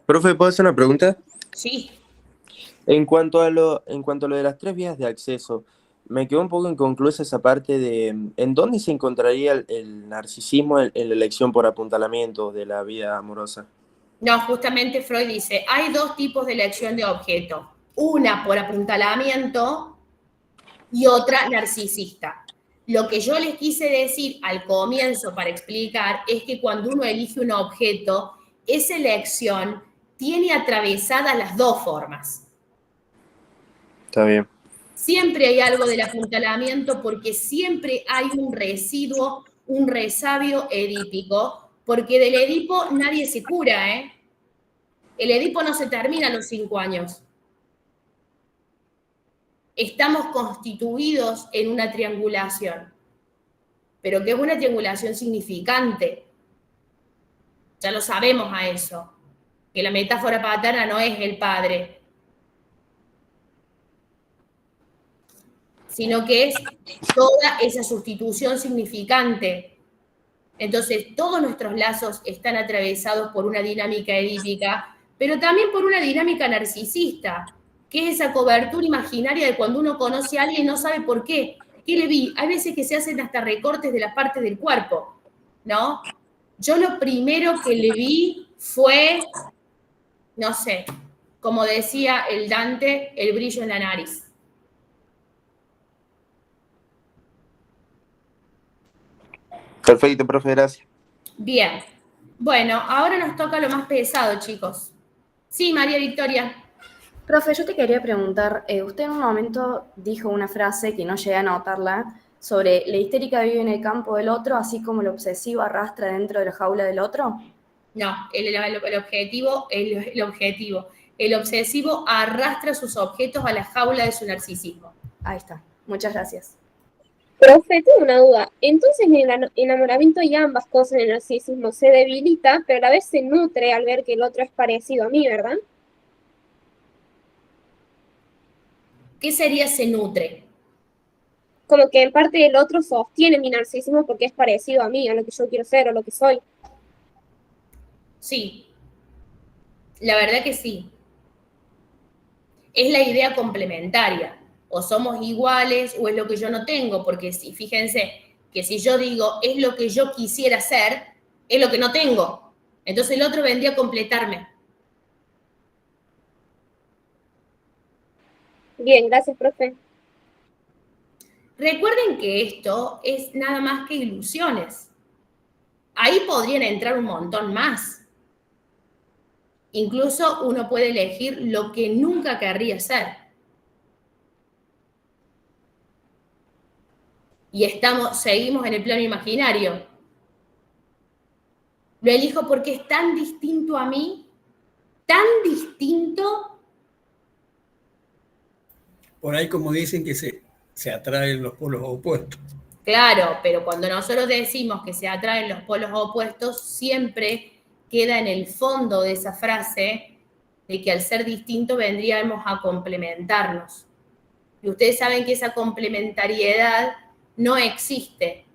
Profe, ¿puedo hacer una pregunta? Sí. En cuanto a lo de las tres vías de acceso, me quedó un poco inconclusa esa parte de en dónde se encontraría el narcisismo en la elección por apuntalamiento de la vida amorosa. No, justamente Freud dice, hay dos tipos de elección de objeto. Una por apuntalamiento y otra narcisista. Lo que yo les quise decir al comienzo para explicar es que cuando uno elige un objeto, esa elección tiene atravesadas las dos formas. Está bien. Siempre hay algo del apuntalamiento porque siempre hay un residuo, un resabio edípico, porque del Edipo nadie se cura, ¿eh? El Edipo no se termina a los 5 años. Estamos constituidos en una triangulación, pero que es una triangulación significante. Ya lo sabemos a eso, que la metáfora paterna no es el padre, sino que es toda esa sustitución significante. Entonces, todos nuestros lazos están atravesados por una dinámica edípica, pero también por una dinámica narcisista, que es esa cobertura imaginaria de cuando uno conoce a alguien y no sabe por qué. ¿Qué le vi? Hay veces que se hacen hasta recortes de las partes del cuerpo, ¿no? Yo lo primero que le vi fue, no sé, como decía el Dante, el brillo en la nariz. Perfecto, profe, gracias. Bien. Bueno, ahora nos toca lo más pesado, chicos. Sí, María Victoria. Profe, yo te quería preguntar, usted en un momento dijo una frase que no llegué a anotarla, sobre la histérica vive en el campo del otro, así como el obsesivo arrastra dentro de la jaula del otro. No, el objetivo. El obsesivo arrastra sus objetos a la jaula de su narcisismo. Ahí está. Muchas gracias. Profe, tengo una duda. Entonces, en el enamoramiento y ambas cosas, en el narcisismo se debilita, pero a la vez se nutre al ver que el otro es parecido a mí, ¿verdad? ¿Qué sería se nutre? Como que en parte el otro sostiene mi narcisismo porque es parecido a mí, a lo que yo quiero ser o lo que soy. Sí, la verdad que sí. Es la idea complementaria. O somos iguales o es lo que yo no tengo, porque si, fíjense que si yo digo es lo que yo quisiera ser, es lo que no tengo. Entonces el otro vendría a completarme. Bien, gracias, profe. Recuerden que esto es nada más que ilusiones. Ahí podrían entrar un montón más. Incluso uno puede elegir lo que nunca querría ser. Y seguimos en el plano imaginario. Lo elijo porque es tan distinto a mí, tan distinto. Por ahí como dicen que se atraen los polos opuestos. Claro, pero cuando nosotros decimos que se atraen los polos opuestos, siempre queda en el fondo de esa frase de que al ser distinto vendríamos a complementarnos. Y ustedes saben que esa complementariedad no existe.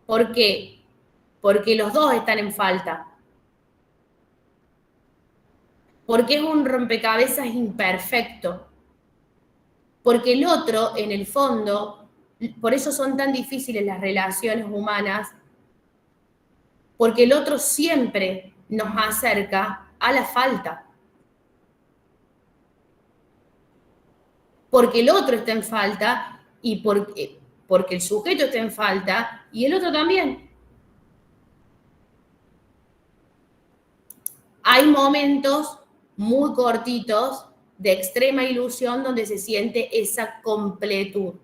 ¿Por qué? Porque los dos están en falta. Porque es un rompecabezas imperfecto. Porque el otro, en el fondo, por eso son tan difíciles las relaciones humanas, porque el otro siempre nos acerca a la falta. Porque el otro está en falta y porque el sujeto está en falta y el otro también. Hay momentos muy cortitos de extrema ilusión donde se siente esa completud.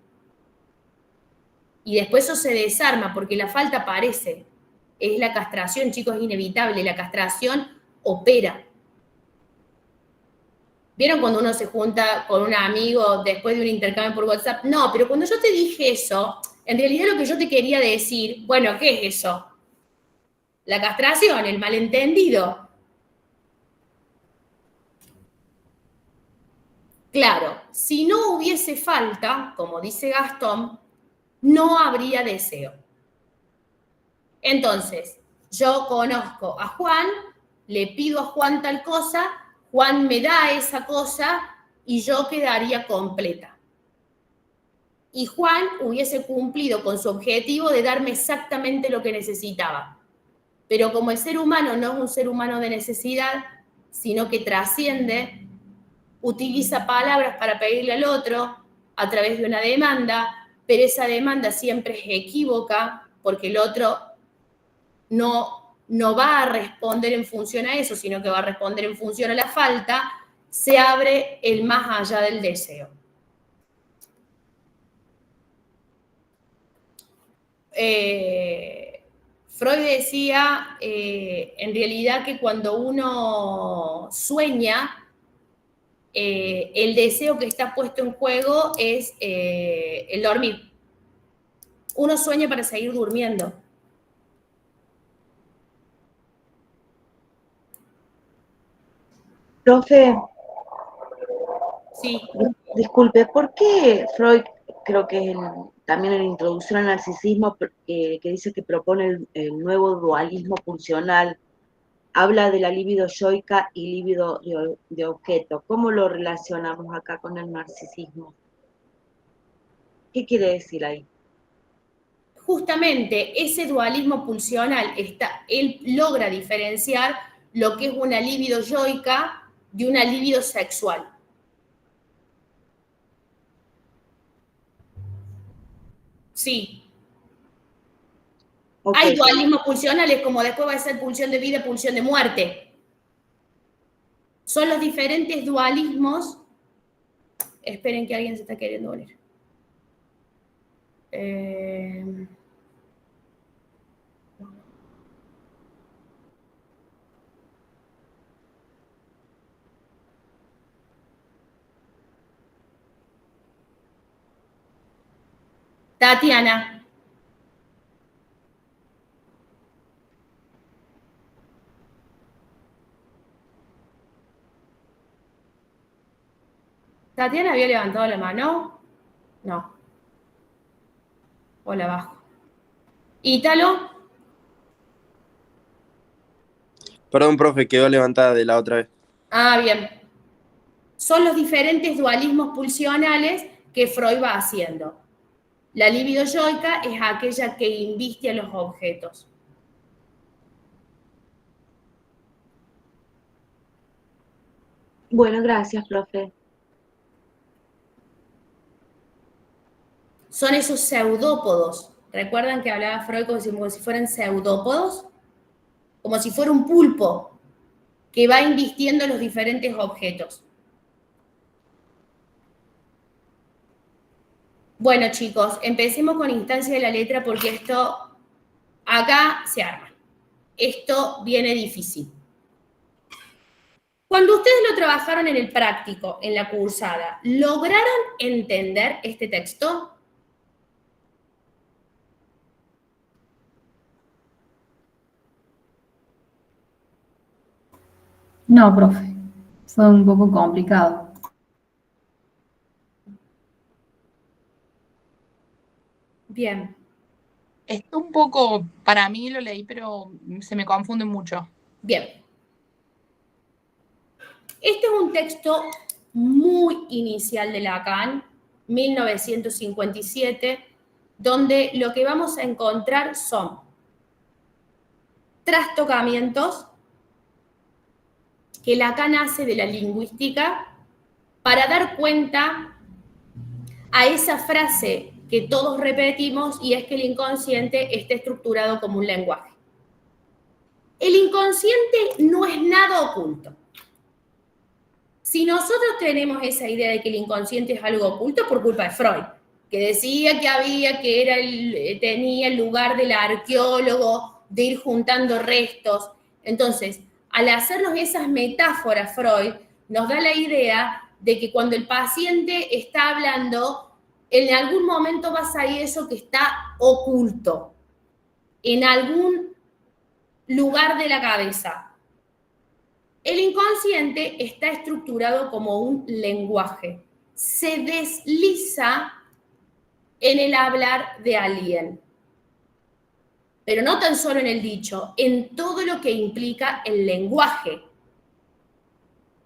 Y después eso se desarma porque la falta aparece. Es la castración, chicos, es inevitable. La castración opera. ¿Vieron cuando uno se junta con un amigo después de un intercambio por WhatsApp? No, pero cuando yo te dije eso, en realidad lo que yo te quería decir, bueno, ¿qué es eso? La castración, el malentendido. Claro, si no hubiese falta, como dice Gastón, no habría deseo. Entonces, yo conozco a Juan, le pido a Juan tal cosa, Juan me da esa cosa y yo quedaría completa. Y Juan hubiese cumplido con su objetivo de darme exactamente lo que necesitaba. Pero como el ser humano no es un ser humano de necesidad, sino que trasciende, utiliza palabras para pedirle al otro a través de una demanda, pero esa demanda siempre es equívoca porque el otro no va a responder en función a eso, sino que va a responder en función a la falta, se abre el más allá del deseo. Freud decía, en realidad, que cuando uno sueña, el deseo que está puesto en juego es el dormir. Uno sueña para seguir durmiendo. Profe, Sí. disculpe, ¿por qué Freud, creo que es también en la introducción al narcisismo, que dice que propone el nuevo dualismo pulsional, habla de la libido yoica y libido de objeto? ¿Cómo lo relacionamos acá con el narcisismo? ¿Qué quiere decir ahí? Justamente ese dualismo pulsional, él logra diferenciar lo que es una libido yoica de una libido sexual. Sí. Okay. Hay dualismos pulsionales, como después va a ser pulsión de vida, pulsión de muerte. Son los diferentes dualismos. Esperen que alguien se está queriendo unir. Tatiana. ¿Tatiana había levantado la mano? No. O la bajo. ¿Ítalo? Perdón, profe, quedó levantada de la otra vez. Ah, bien. Son los diferentes dualismos pulsionales que Freud va haciendo. La libido yoica es aquella que inviste a los objetos. Bueno, gracias, profe. Son esos pseudópodos. ¿Recuerdan que hablaba Freud como si fueran pseudópodos? Como si fuera un pulpo que va invistiendo los diferentes objetos. Bueno, chicos, empecemos con instancia de la letra porque esto acá se arma. Esto viene difícil. Cuando ustedes lo trabajaron en el práctico, en la cursada, ¿lograron entender este texto? No, profe, fue un poco complicado. Bien. Está un poco, para mí lo leí, pero se me confunde mucho. Bien. Este es un texto muy inicial de Lacan, 1957, donde lo que vamos a encontrar son trastocamientos que Lacan hace de la lingüística para dar cuenta a esa frase que todos repetimos, y es que el inconsciente está estructurado como un lenguaje. El inconsciente no es nada oculto. Si nosotros tenemos esa idea de que el inconsciente es algo oculto, por culpa de Freud, que decía que tenía el lugar del arqueólogo, de ir juntando restos. Entonces, al hacernos esas metáforas, Freud nos da la idea de que cuando el paciente está hablando, en algún momento va a salir eso que está oculto, en algún lugar de la cabeza. El inconsciente está estructurado como un lenguaje. Se desliza en el hablar de alguien. Pero no tan solo en el dicho, en todo lo que implica el lenguaje.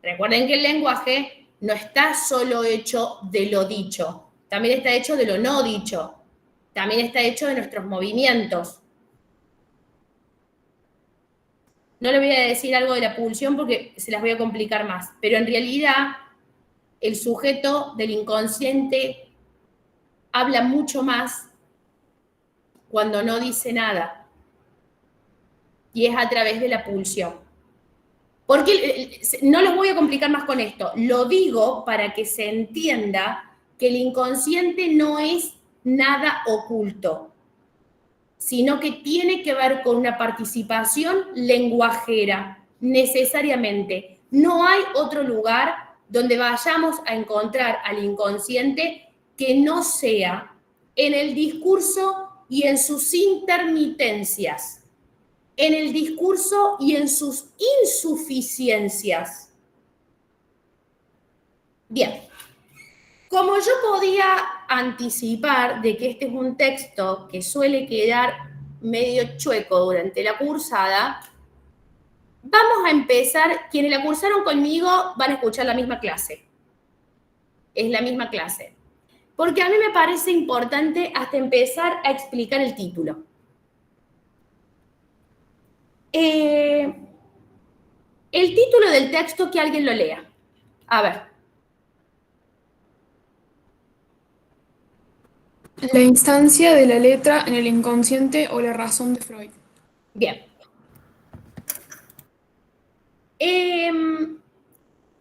Recuerden que el lenguaje no está solo hecho de lo dicho, también está hecho de lo no dicho, también está hecho de nuestros movimientos. No le voy a decir algo de la pulsión porque se las voy a complicar más, pero en realidad el sujeto del inconsciente habla mucho más cuando no dice nada, y es a través de la pulsión. Porque no los voy a complicar más con esto, lo digo para que se entienda que el inconsciente no es nada oculto, sino que tiene que ver con una participación lenguajera, necesariamente. No hay otro lugar donde vayamos a encontrar al inconsciente que no sea en el discurso y en sus intermitencias, en el discurso y en sus insuficiencias. Bien, como yo podía anticipar de que este es un texto que suele quedar medio chueco durante la cursada, vamos a empezar, quienes la cursaron conmigo van a escuchar la misma clase. Es la misma clase. Porque a mí me parece importante hasta empezar a explicar el título. El título del texto, que alguien lo lea. A ver. La instancia de la letra en el inconsciente o la razón de Freud. Bien.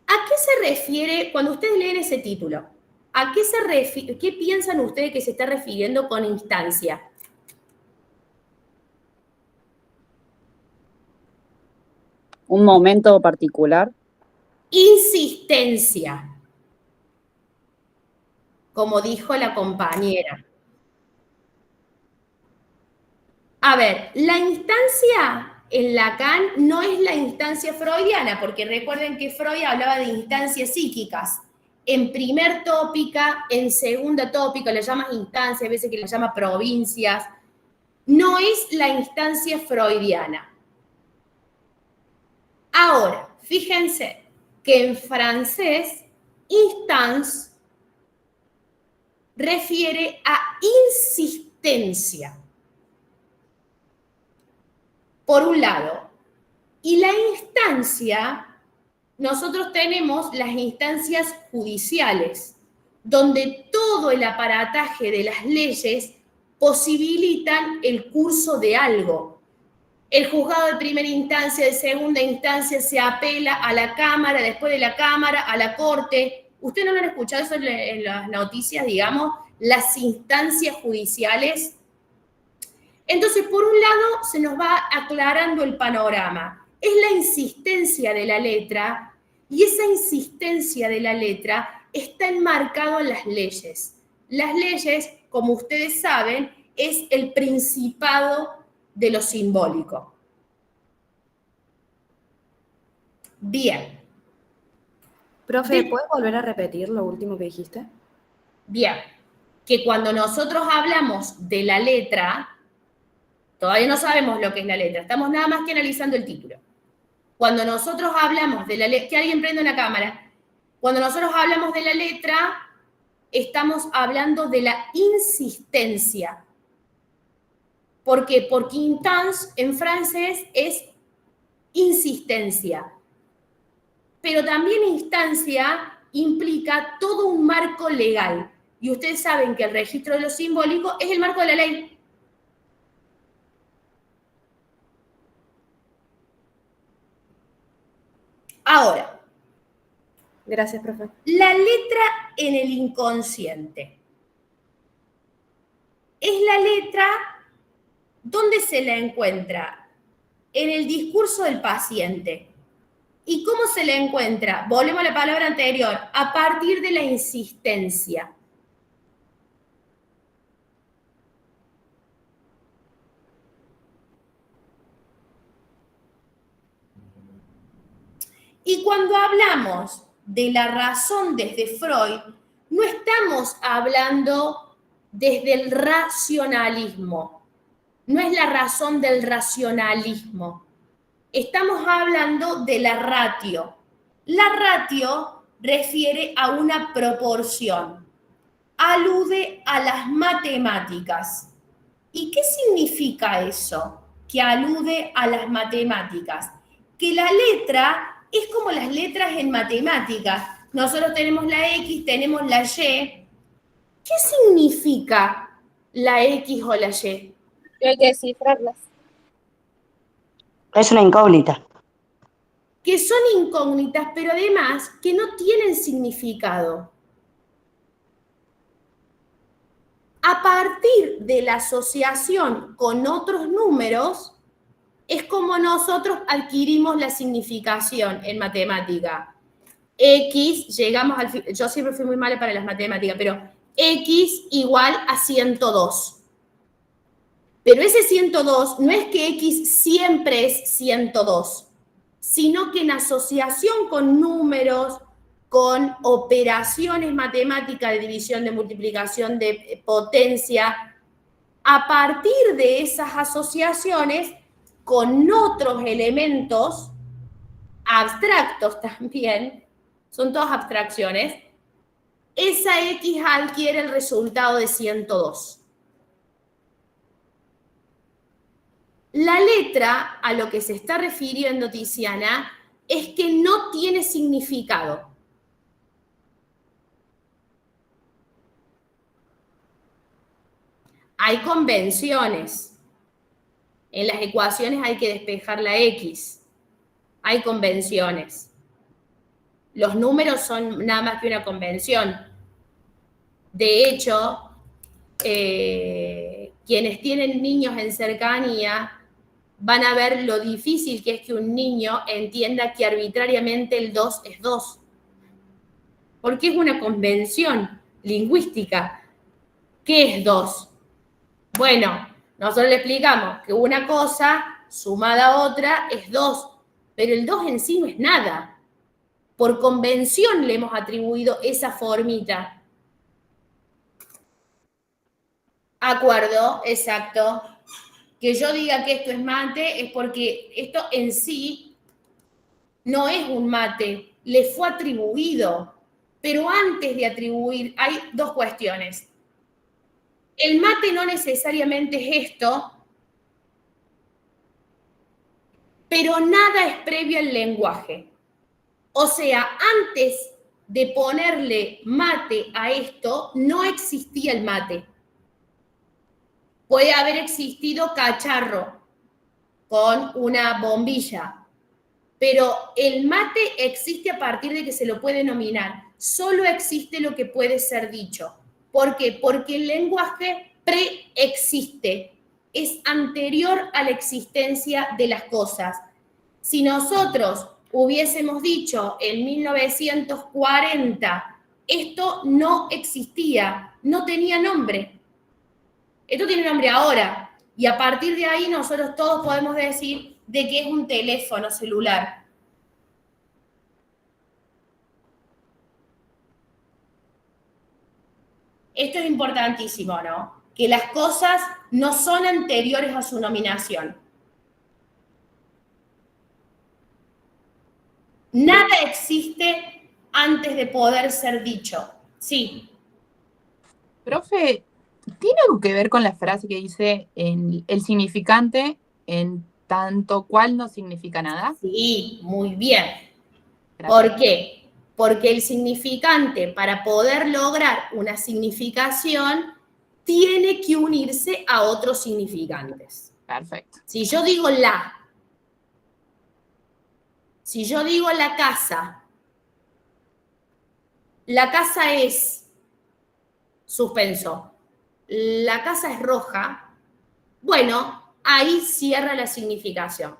¿A qué se refiere cuando ustedes leen ese título? ¿A qué se refiere? ¿Qué piensan ustedes que se está refiriendo con instancia? Un momento particular. Insistencia, como dijo la compañera. A ver, la instancia en Lacan no es la instancia freudiana, porque recuerden que Freud hablaba de instancias psíquicas. En primer tópica, en segunda tópica, le llamas instancia, a veces que le llama provincias. No es la instancia freudiana. Ahora, fíjense que en francés, instance refiere a insistencia, por un lado. Y la instancia, nosotros tenemos las instancias judiciales, donde todo el aparataje de las leyes posibilitan el curso de algo. El juzgado de primera instancia, de segunda instancia, se apela a la Cámara, después de la Cámara, a la Corte. ¿Ustedes no lo han escuchado eso en las noticias, digamos? Las instancias judiciales. Entonces, por un lado, se nos va aclarando el panorama. Es la insistencia de la letra, y esa insistencia de la letra está enmarcado en las leyes. Las leyes, como ustedes saben, es el principado de lo simbólico. Bien. Profe, ¿puedes volver a repetir lo último que dijiste? Bien. Que cuando nosotros hablamos de la letra, todavía no sabemos lo que es la letra, estamos nada más que analizando el título. Cuando nosotros hablamos de la letra, que alguien prenda una cámara, cuando nosotros hablamos de la letra, estamos hablando de la insistencia. ¿Por qué? Porque intense en francés es insistencia. Pero también instancia implica todo un marco legal. Y ustedes saben que el registro de lo simbólico es el marco de la ley. Ahora. Gracias, profe. La letra en el inconsciente. Es la letra. ¿Dónde se la encuentra? En el discurso del paciente. ¿Y cómo se la encuentra? Volvemos a la palabra anterior, a partir de la insistencia. Y cuando hablamos de la razón desde Freud, no estamos hablando desde el racionalismo. No es la razón del racionalismo. Estamos hablando de la ratio. La ratio refiere a una proporción, alude a las matemáticas. ¿Y qué significa eso? Que alude a las matemáticas. Que la letra es como las letras en matemáticas. Nosotros tenemos la X, tenemos la Y. ¿Qué significa la X o la Y? Hay que descifrarlas. Es una incógnita. Que son incógnitas, pero además que no tienen significado. A partir de la asociación con otros números, es como nosotros adquirimos la significación en matemática. X, llegamos al... Yo siempre fui muy mala para las matemáticas, pero X igual a 102. Pero ese 102 no es que X siempre es 102, sino que en asociación con números, con operaciones matemáticas de división, de multiplicación, de potencia, a partir de esas asociaciones con otros elementos abstractos también, son todas abstracciones, esa X adquiere el resultado de 102. La letra a lo que se está refiriendo Tiziana es que no tiene significado. Hay convenciones. En las ecuaciones hay que despejar la X. Hay convenciones. Los números son nada más que una convención. De hecho, quienes tienen niños en cercanía van a ver lo difícil que es que un niño entienda que arbitrariamente el 2 es 2. Porque es una convención lingüística. ¿Qué es 2? Bueno, nosotros le explicamos que una cosa sumada a otra es 2, pero el 2 en sí no es nada. Por convención le hemos atribuido esa formita. Acuerdo, exacto. Que yo diga que esto es mate es porque esto en sí no es un mate, le fue atribuido. Pero antes de atribuir, hay dos cuestiones. El mate no necesariamente es esto, pero nada es previo al lenguaje. O sea, antes de ponerle mate a esto, no existía el mate. Puede haber existido cacharro con una bombilla, pero el mate existe a partir de que se lo puede nominar. Solo existe lo que puede ser dicho. ¿Por qué? Porque el lenguaje preexiste, es anterior a la existencia de las cosas. Si nosotros hubiésemos dicho en 1940, esto no existía, no tenía nombre. Esto tiene nombre ahora. Y a partir de ahí nosotros todos podemos decir de que es un teléfono celular. Esto es importantísimo, ¿no? Que las cosas no son anteriores a su nominación. Nada existe antes de poder ser dicho. Sí. Profe, ¿tiene algo que ver con la frase que dice el significante en tanto cual no significa nada? Sí, muy bien. Gracias. ¿Por qué? Porque el significante, para poder lograr una significación, tiene que unirse a otros significantes. Perfecto. Si yo digo la casa es suspenso, la casa es roja, bueno, ahí cierra la significación.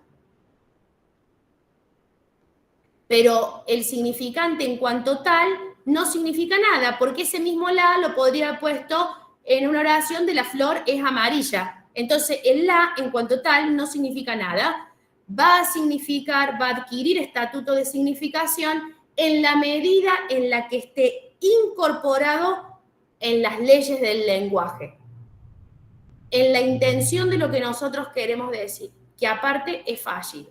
Pero el significante en cuanto tal no significa nada, porque ese mismo la lo podría haber puesto en una oración de la flor es amarilla. Entonces, el la en cuanto tal no significa nada. Va a significar, va a adquirir estatuto de significación en la medida en la que esté incorporado en las leyes del lenguaje, en la intención de lo que nosotros queremos decir, que aparte es fácil.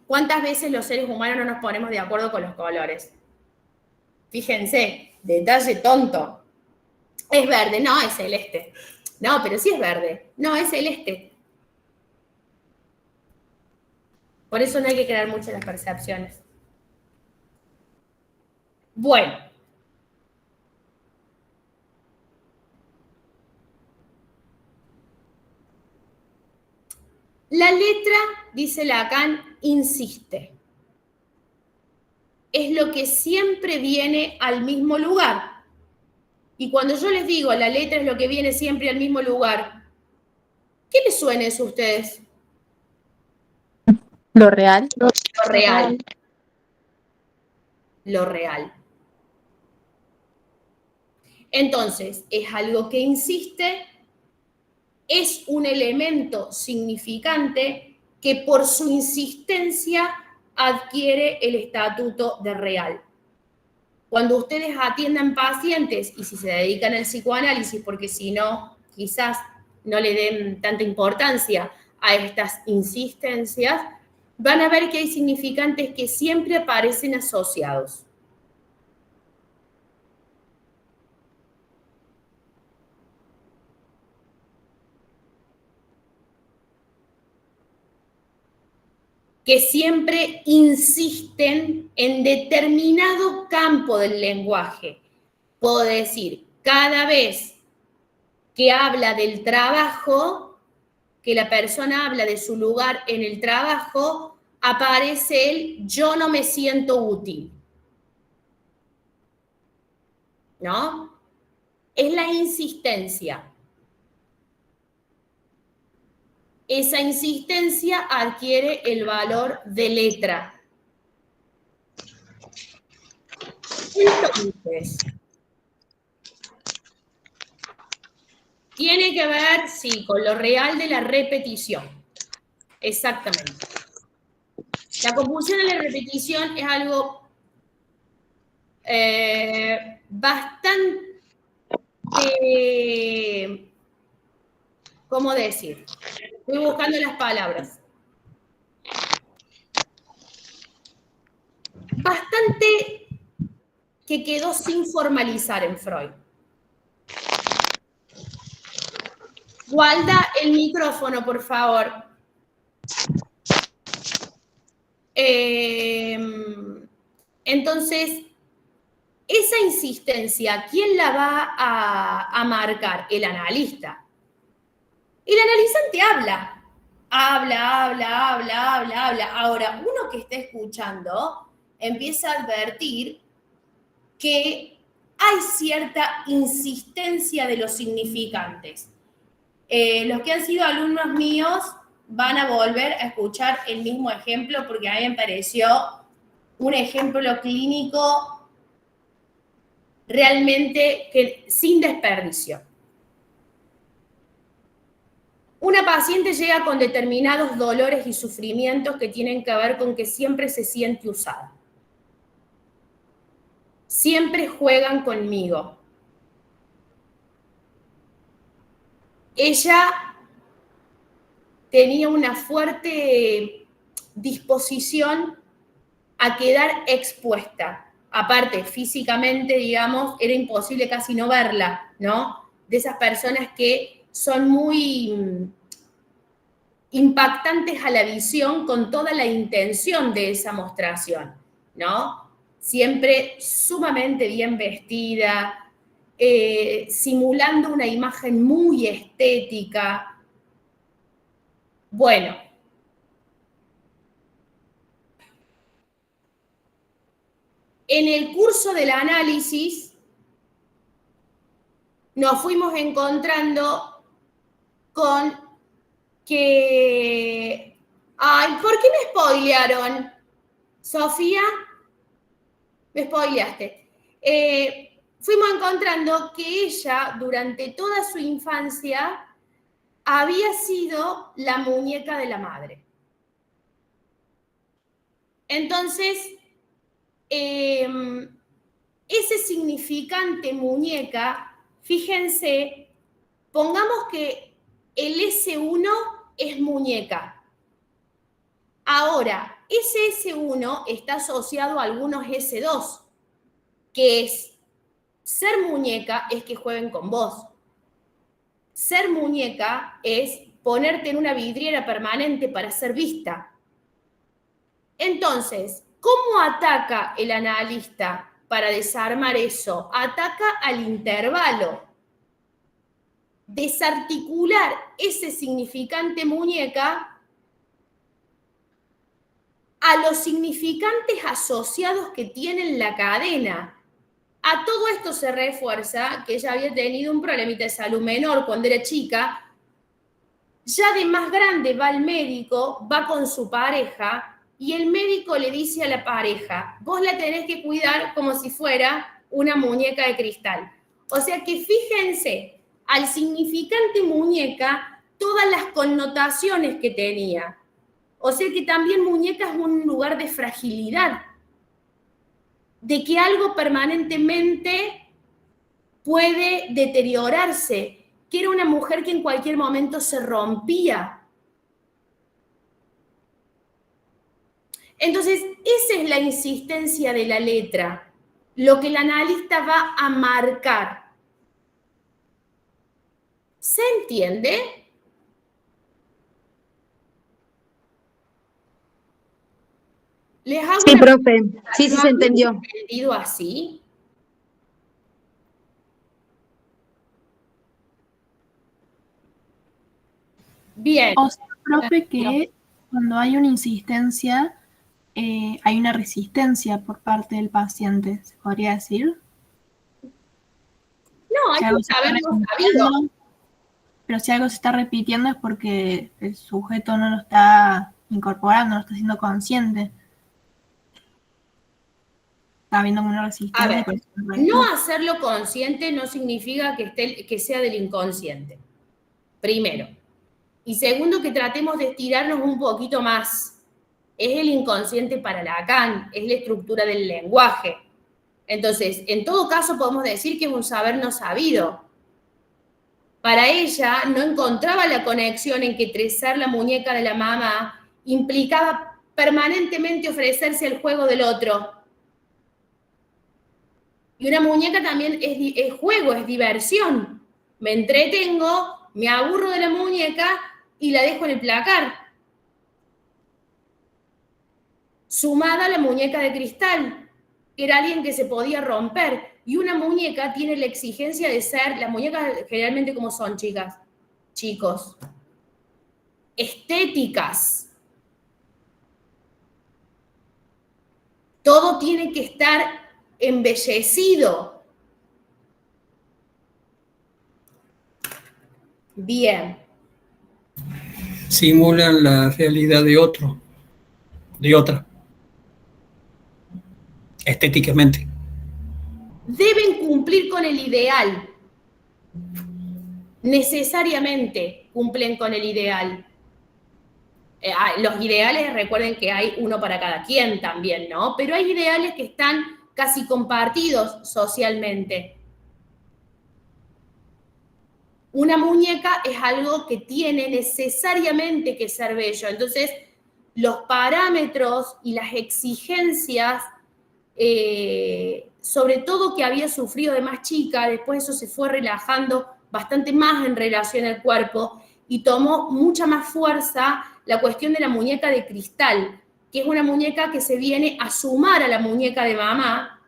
¿Cuántas veces los seres humanos no nos ponemos de acuerdo con los colores? Fíjense, detalle tonto. Es verde, no, es celeste. No, pero sí es verde. No, es celeste. Por eso no hay que creer mucho en las percepciones. Bueno. La letra, dice Lacan, insiste. Es lo que siempre viene al mismo lugar. Y cuando yo les digo la letra es lo que viene siempre al mismo lugar, ¿qué les suena eso a ustedes? Lo real. Lo real. Lo real. Entonces, es algo que insiste, es un elemento significante que por su insistencia adquiere el estatuto de real. Cuando ustedes atiendan pacientes y si se dedican al psicoanálisis, porque si no, quizás no le den tanta importancia a estas insistencias, van a ver que hay significantes que siempre aparecen asociados. Que siempre insisten en determinado campo del lenguaje. Puedo decir, cada vez que habla del trabajo, que la persona habla de su lugar en el trabajo, aparece el yo no me siento útil. ¿No? Es la insistencia. Esa insistencia adquiere el valor de letra. Entonces, tiene que ver, sí, con lo real de la repetición. Exactamente. La compulsión a la repetición es algo bastante, ¿cómo decir? Estoy buscando las palabras. Bastante que quedó sin formalizar en Freud. Guarda el micrófono, por favor. Entonces, esa insistencia, ¿quién la va a marcar? El analista. El analizante habla. Habla. Ahora, uno que está escuchando empieza a advertir que hay cierta insistencia de los significantes. Los que han sido alumnos míos van a volver a escuchar el mismo ejemplo porque a mí me pareció un ejemplo clínico realmente que, sin desperdicio. Una paciente llega con determinados dolores y sufrimientos que tienen que ver con que siempre se siente usada. Siempre juegan conmigo. Ella tenía una fuerte disposición a quedar expuesta. Aparte, físicamente, digamos, era imposible casi no verla, ¿no? De esas personas que son muy impactantes a la visión con toda la intención de esa mostración, ¿no? Siempre sumamente bien vestida, simulando una imagen muy estética. Bueno. En el curso del análisis nos fuimos encontrando con que... Ay, ¿por qué me spoilearon? Sofía, me spoileaste. Fuimos encontrando que ella, durante toda su infancia, había sido la muñeca de la madre. Entonces, ese significante muñeca, fíjense, pongamos que el S1 es muñeca. Ahora, ese S1 está asociado a algunos S2, que es ser muñeca es que jueguen con vos. Ser muñeca es ponerte en una vidriera permanente para ser vista. Entonces, ¿cómo ataca el analista para desarmar eso? Ataca al intervalo. Desarticular ese significante muñeca a los significantes asociados que tiene la cadena. A todo esto se refuerza que ella había tenido un problemita de salud menor cuando era chica. Ya de más grande va al médico, va con su pareja y el médico le dice a la pareja, vos la tenés que cuidar como si fuera una muñeca de cristal. O sea que fíjense, al significante muñeca, todas las connotaciones que tenía. O sea que también muñeca es un lugar de fragilidad, de que algo permanentemente puede deteriorarse, que era una mujer que en cualquier momento se rompía. Entonces, esa es la insistencia de la letra, lo que el analista va a marcar. ¿Se entiende? Les hago Sí, una profe. pregunta. Sí, ¿Lo se habían entendió. entendido así? Bien. O sea, profe, que cuando hay una insistencia, hay una resistencia por parte del paciente, ¿se podría decir? No, hay Si que algo se está haberlo repitiendo, sabido. pero si algo se está repitiendo es porque el sujeto no lo está incorporando, no lo está siendo consciente. Está habiendo una A resistencia. ver, por eso se repite. no hacerlo consciente no significa que sea del inconsciente. Primero. Y segundo, que tratemos de estirarnos un poquito más. Es el inconsciente para Lacan, es la estructura del lenguaje. Entonces, en todo caso podemos decir que es un saber no sabido. Para ella no encontraba la conexión en que ser la muñeca de la mamá implicaba permanentemente ofrecerse el juego del otro. Y una muñeca también es juego, es diversión. Me entretengo, me aburro de la muñeca y la dejo en el placar. Sumada a la muñeca de cristal, que era alguien que se podía romper. Y una muñeca tiene la exigencia de ser, las muñecas generalmente como son, chicas, chicos, estéticas. Todo tiene que estar embellecido. Bien. Simulan la realidad de otro, de otra, estéticamente. Deben cumplir con el ideal. Necesariamente cumplen con el ideal. Los ideales, recuerden que hay uno para cada quien también, ¿no? Pero hay ideales que están casi compartidos socialmente. Una muñeca es algo que tiene necesariamente que ser bello. Entonces, los parámetros y las exigencias, sobre todo que había sufrido de más chica, después eso se fue relajando bastante más en relación al cuerpo y tomó mucha más fuerza la cuestión de la muñeca de cristal, que es una muñeca que se viene a sumar a la muñeca de mamá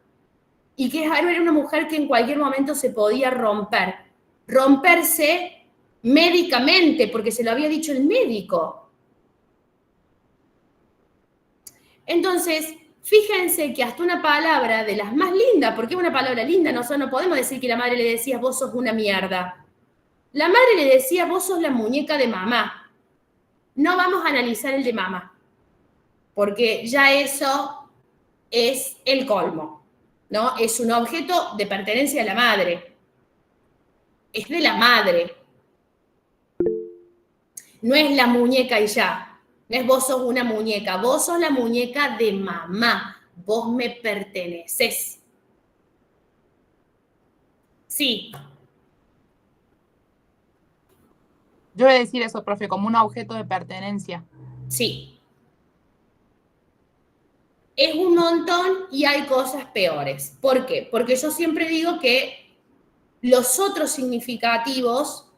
y que era una mujer que en cualquier momento se podía romper. Romperse médicamente, porque se lo había dicho el médico. Entonces, fíjense que hasta una palabra de las más lindas, porque es una palabra linda, nosotros no podemos decir que la madre le decía, vos sos una mierda. La madre le decía, vos sos la muñeca de mamá. No vamos a analizar el de mamá, porque ya eso es el colmo, ¿no? Es un objeto de pertenencia a la madre. Es de la madre. No es la muñeca y ya. No es vos sos una muñeca, vos sos la muñeca de mamá. Vos me perteneces. Sí. Yo voy a decir eso, profe, como un objeto de pertenencia. Sí. es un montón y hay cosas peores. ¿Por qué? Porque yo siempre digo que los otros significativos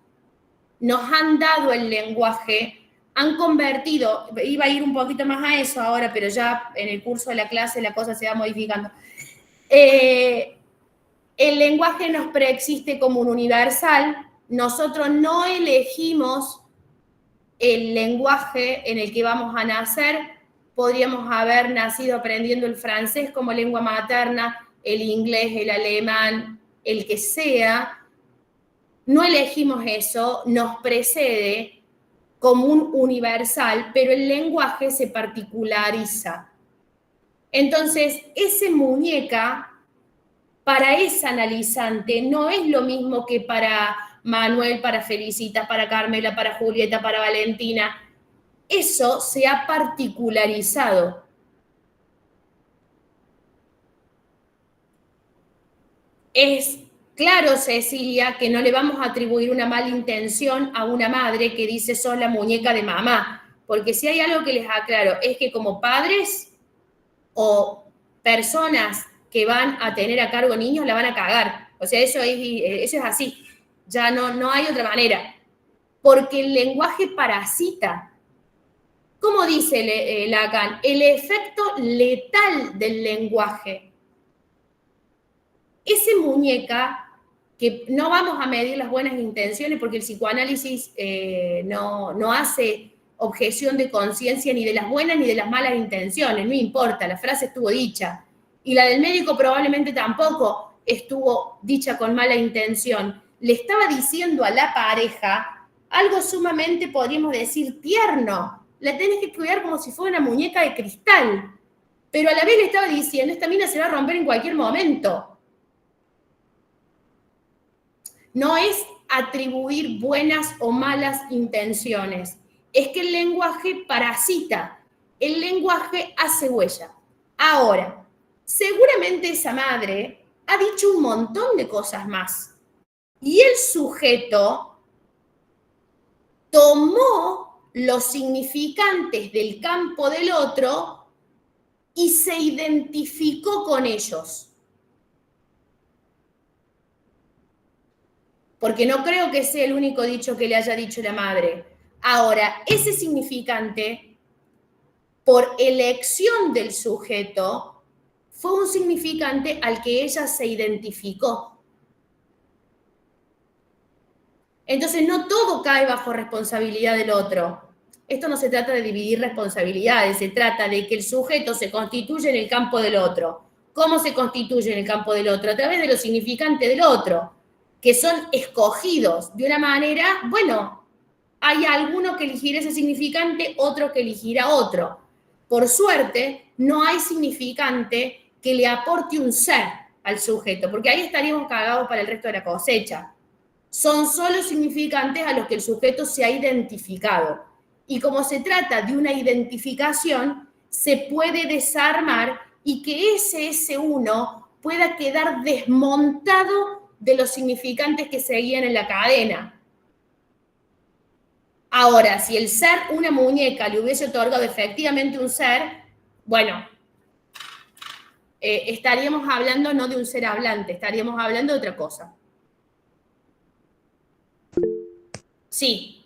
nos han dado el lenguaje, han convertido, iba a ir un poquito más a eso ahora, pero ya en el curso de la clase la cosa se va modificando. El lenguaje nos preexiste como un universal, nosotros no elegimos el lenguaje en el que vamos a nacer. Podríamos haber nacido aprendiendo el francés como lengua materna, el inglés, el alemán, el que sea. No elegimos eso, nos precede como un universal, pero el lenguaje se particulariza. Entonces, ese muñeca, para esa analizante, no es lo mismo que para Manuel, para Felicita, para Carmela, para Julieta, para Valentina. Eso se ha particularizado. Es claro, Cecilia, que no le vamos a atribuir una mala intención a una madre que dice sos la muñeca de mamá, porque si hay algo que les aclaro, es que como padres o personas que van a tener a cargo niños la van a cagar. O sea, eso es así. Ya no hay otra manera. Porque el lenguaje parasita. ¿Cómo dice Lacan? El efecto letal del lenguaje. Ese muñeca, que no vamos a medir las buenas intenciones porque el psicoanálisis no hace objeción de conciencia ni de las buenas ni de las malas intenciones, no importa, la frase estuvo dicha. Y la del médico probablemente tampoco estuvo dicha con mala intención. Le estaba diciendo a la pareja algo sumamente, podríamos decir, tierno. La tenés que cuidar como si fuera una muñeca de cristal. Pero a la vez le estaba diciendo, esta mina se va a romper en cualquier momento. No es atribuir buenas o malas intenciones. Es que el lenguaje parasita. El lenguaje hace huella. Ahora, seguramente esa madre ha dicho un montón de cosas más. Y el sujeto tomó los significantes del campo del otro y se identificó con ellos. Porque no creo que sea el único dicho que le haya dicho la madre. Ahora, ese significante, por elección del sujeto, fue un significante al que ella se identificó. Entonces, no todo cae bajo responsabilidad del otro. Esto no se trata de dividir responsabilidades, se trata de que el sujeto se constituye en el campo del otro. ¿Cómo se constituye en el campo del otro? A través de los significantes del otro, que son escogidos de una manera, bueno, hay alguno que elegirá ese significante, otro que elegirá otro. Por suerte, no hay significante que le aporte un ser al sujeto, porque ahí estaríamos cagados para el resto de la cosecha. Son solo significantes a los que el sujeto se ha identificado. Y como se trata de una identificación, se puede desarmar y que ese uno pueda quedar desmontado de los significantes que seguían en la cadena. Ahora, si el ser, una muñeca, le hubiese otorgado efectivamente un ser, bueno, estaríamos hablando no de un ser hablante, estaríamos hablando de otra cosa. Sí.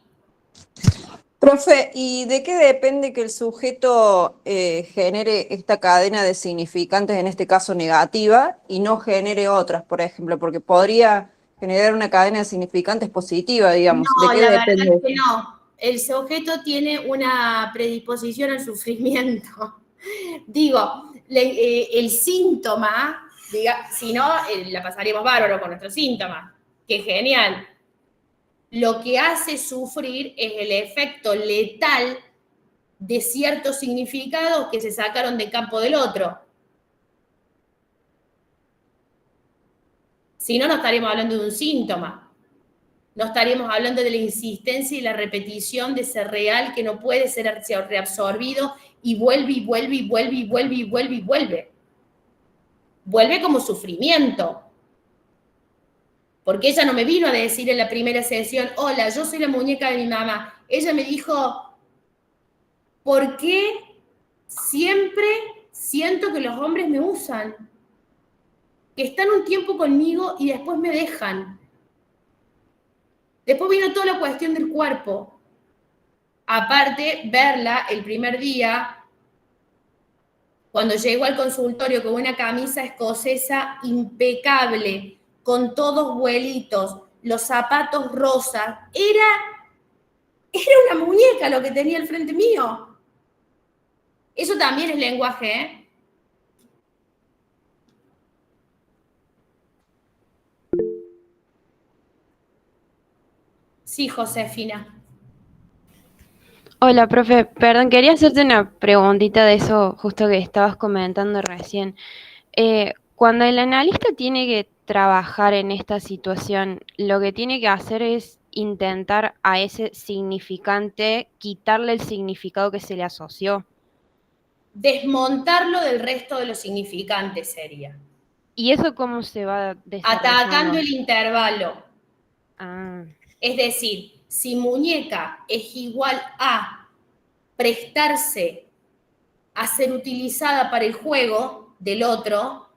Profe, ¿y de qué depende que el sujeto genere esta cadena de significantes, en este caso negativa, y no genere otras, por ejemplo? Porque podría generar una cadena de significantes positiva, digamos. No, ¿De qué la depende? verdad es que no. El sujeto tiene una predisposición al sufrimiento. Digo, el síntoma, si no, la pasaríamos bárbaro con nuestro síntoma. ¡Qué genial! Lo que hace sufrir es el efecto letal de ciertos significados que se sacaron del campo del otro. Si no, no estaríamos hablando de un síntoma. No estaríamos hablando de la insistencia y la repetición de ese real que no puede ser reabsorbido y vuelve y vuelve y vuelve y vuelve y vuelve y vuelve. Vuelve como sufrimiento. Porque ella no me vino a decir en la primera sesión, hola, yo soy la muñeca de mi mamá. Ella me dijo, ¿por qué siempre siento que los hombres me usan, que están un tiempo conmigo y después me dejan. Después vino toda la cuestión del cuerpo. Aparte, verla el primer día, cuando llegó al consultorio con una camisa escocesa impecable, con todos vuelitos, los zapatos rosas, era una muñeca lo que tenía al frente mío. Eso también es lenguaje, ¿eh? Sí, Josefina. Hola, profe. Perdón, quería hacerte una preguntita de eso justo que estabas comentando recién. Cuando el analista tiene que trabajar en esta situación, lo que tiene que hacer es intentar a ese significante quitarle el significado que se le asoció. Desmontarlo del resto de los significantes sería. ¿Y eso cómo se va desarrollando? Atacando el intervalo. Ah. Es decir, si muñeca es igual a prestarse a ser utilizada para el juego del otro,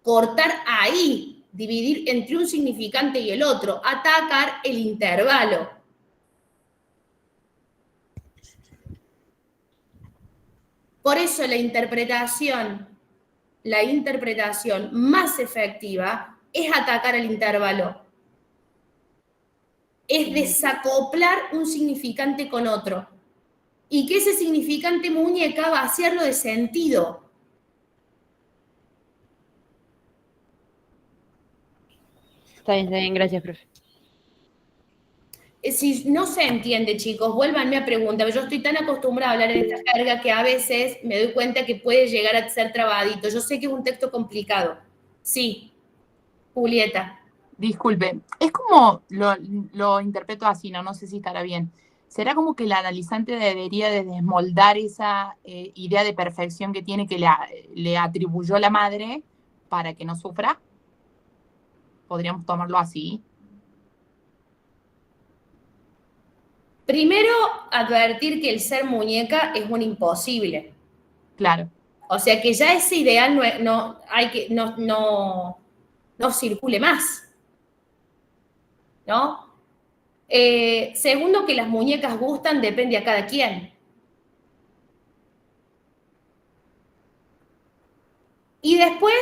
cortar ahí, dividir entre un significante y el otro, atacar el intervalo. Por eso la interpretación más efectiva es atacar el intervalo. Es desacoplar un significante con otro. Y que ese significante muñeca vaciarlo de sentido. Está bien, gracias, profe. Si no se entiende, chicos, vuélvanme a preguntar. Yo estoy tan acostumbrada a hablar en esta jerga que a veces me doy cuenta que puede llegar a ser trabadito. Yo sé que es un texto complicado. Sí, Julieta. Disculpe, es como lo interpreto así, no sé si estará bien. ¿Será como que el analizante debería de desmoldar esa idea de perfección que tiene que le atribuyó la madre para que no sufra? ¿Podríamos tomarlo así? Primero, advertir que el ser muñeca es un imposible. Claro. O sea que ya ese ideal no circule más. ¿No? Segundo, que las muñecas gustan, depende a cada quien. Y después,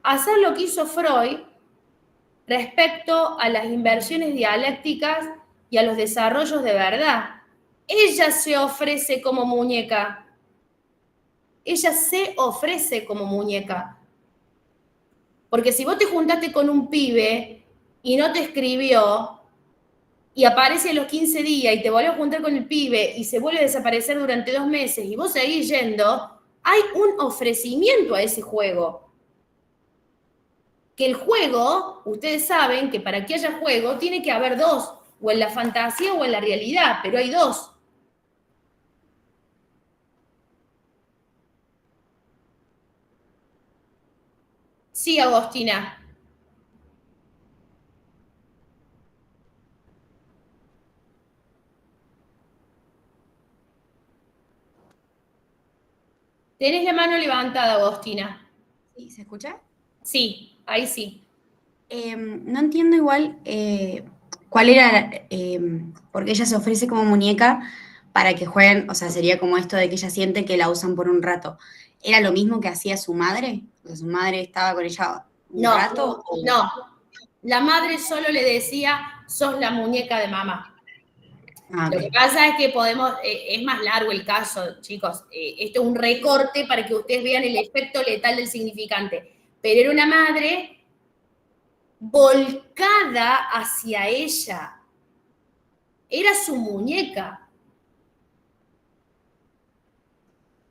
hacer lo que hizo Freud respecto a las inversiones dialécticas y a los desarrollos de verdad. Ella se ofrece como muñeca. Ella se ofrece como muñeca. Porque si vos te juntaste con un pibe y no te escribió, y aparece a los 15 días y te vuelve a juntar con el pibe y se vuelve a desaparecer durante 2 meses y vos seguís yendo, hay un ofrecimiento a ese juego. Que el juego, ustedes saben que para que haya juego tiene que haber dos, o en la fantasía o en la realidad, pero hay dos. Sí, Agostina. Tenés la mano levantada, Agostina. Sí, ¿se escucha? Sí, ahí sí. No entiendo igual cuál era, porque ella se ofrece como muñeca para que jueguen, o sea, sería como esto de que ella siente que la usan por un rato. ¿Era lo mismo que hacía su madre? O sea, ¿su madre estaba con ella un rato? No. La madre solo le decía, sos la muñeca de mamá. Ah, Lo que pasa es que es más largo el caso, chicos. Esto es un recorte para que ustedes vean el efecto letal del significante. Pero era una madre volcada hacia ella. Era su muñeca.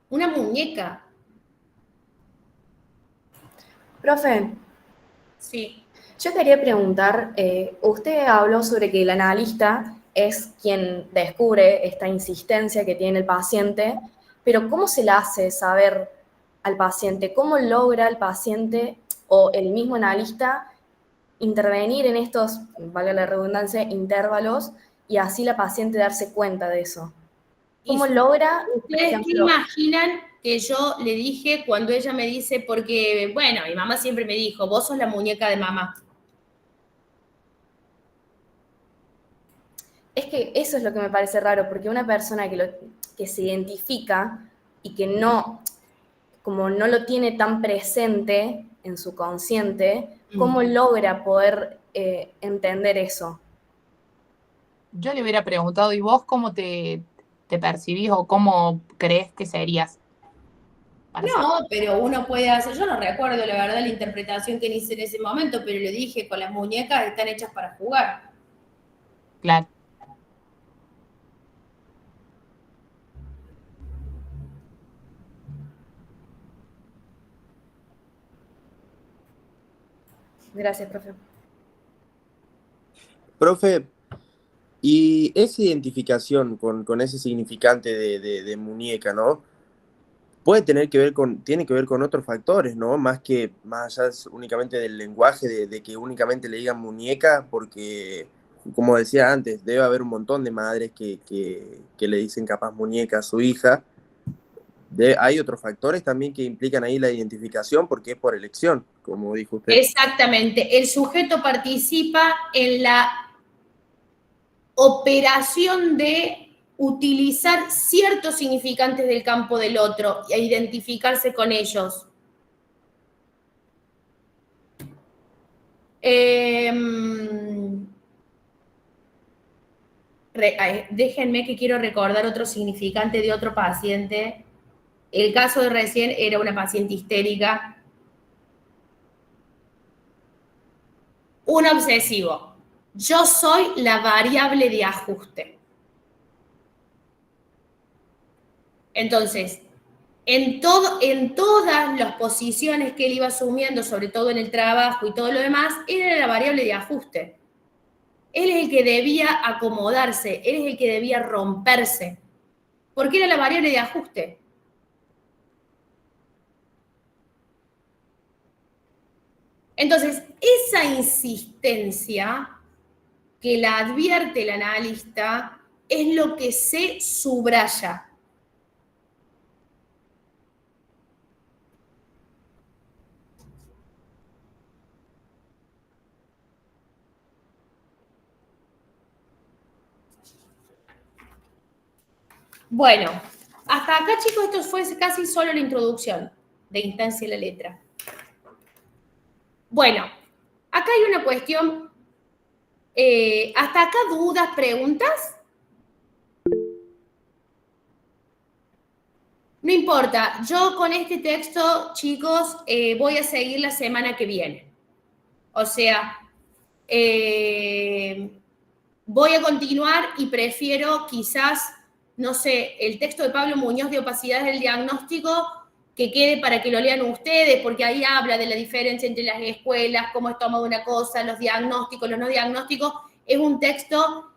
Una muñeca. Profe. Sí. Yo quería preguntar, usted habló sobre que el analista es quien descubre esta insistencia que tiene el paciente, pero ¿cómo se le hace saber al paciente? ¿Cómo logra el paciente o el mismo analista intervenir en estos, valga la redundancia, intervalos y así la paciente darse cuenta de eso? ¿Cómo logra, por ¿Ustedes qué ejemplo, imaginan que yo le dije cuando ella me dice, porque, bueno, mi mamá siempre me dijo, vos sos la muñeca de mamá? es que eso es lo que me parece raro, porque una persona que se identifica y que no, como no lo tiene tan presente en su consciente, ¿cómo logra poder entender eso? Yo le hubiera preguntado, ¿y vos cómo te percibís o cómo crees que serías? No, pero uno puede hacer, yo no recuerdo la verdad la interpretación que hice en ese momento, pero le dije, con las muñecas están hechas para jugar. Claro. Gracias, profe. Profe, y esa identificación con ese significante de muñeca, ¿no? Tiene que ver con otros factores, ¿no? Más allá únicamente del lenguaje, de que únicamente le digan muñeca, porque, como decía antes, debe haber un montón de madres que le dicen capaz muñeca a su hija. Hay otros factores también que implican ahí la identificación, porque es por elección, como dijo usted. Exactamente, el sujeto participa en la operación de utilizar ciertos significantes del campo del otro e identificarse con ellos. Déjenme que quiero recordar otro significante de otro paciente. El caso de recién era una paciente histérica. Un obsesivo. Yo soy la variable de ajuste. Entonces, en todas las posiciones que él iba asumiendo, sobre todo en el trabajo y todo lo demás, él era la variable de ajuste. Él es el que debía acomodarse, él es el que debía romperse, porque era la variable de ajuste. Entonces, esa insistencia que la advierte el analista es lo que se subraya. Bueno, hasta acá, chicos, esto fue casi solo la introducción de Instancia y la letra. Bueno, acá hay una cuestión. ¿Hasta acá dudas, preguntas? No importa, yo con este texto, chicos, voy a seguir la semana que viene. O sea, voy a continuar y prefiero quizás, no sé, el texto de Pablo Muñoz de opacidades del diagnóstico que quede para que lo lean ustedes, porque ahí habla de la diferencia entre las escuelas, cómo es tomado una cosa, los diagnósticos, los no diagnósticos. Es un texto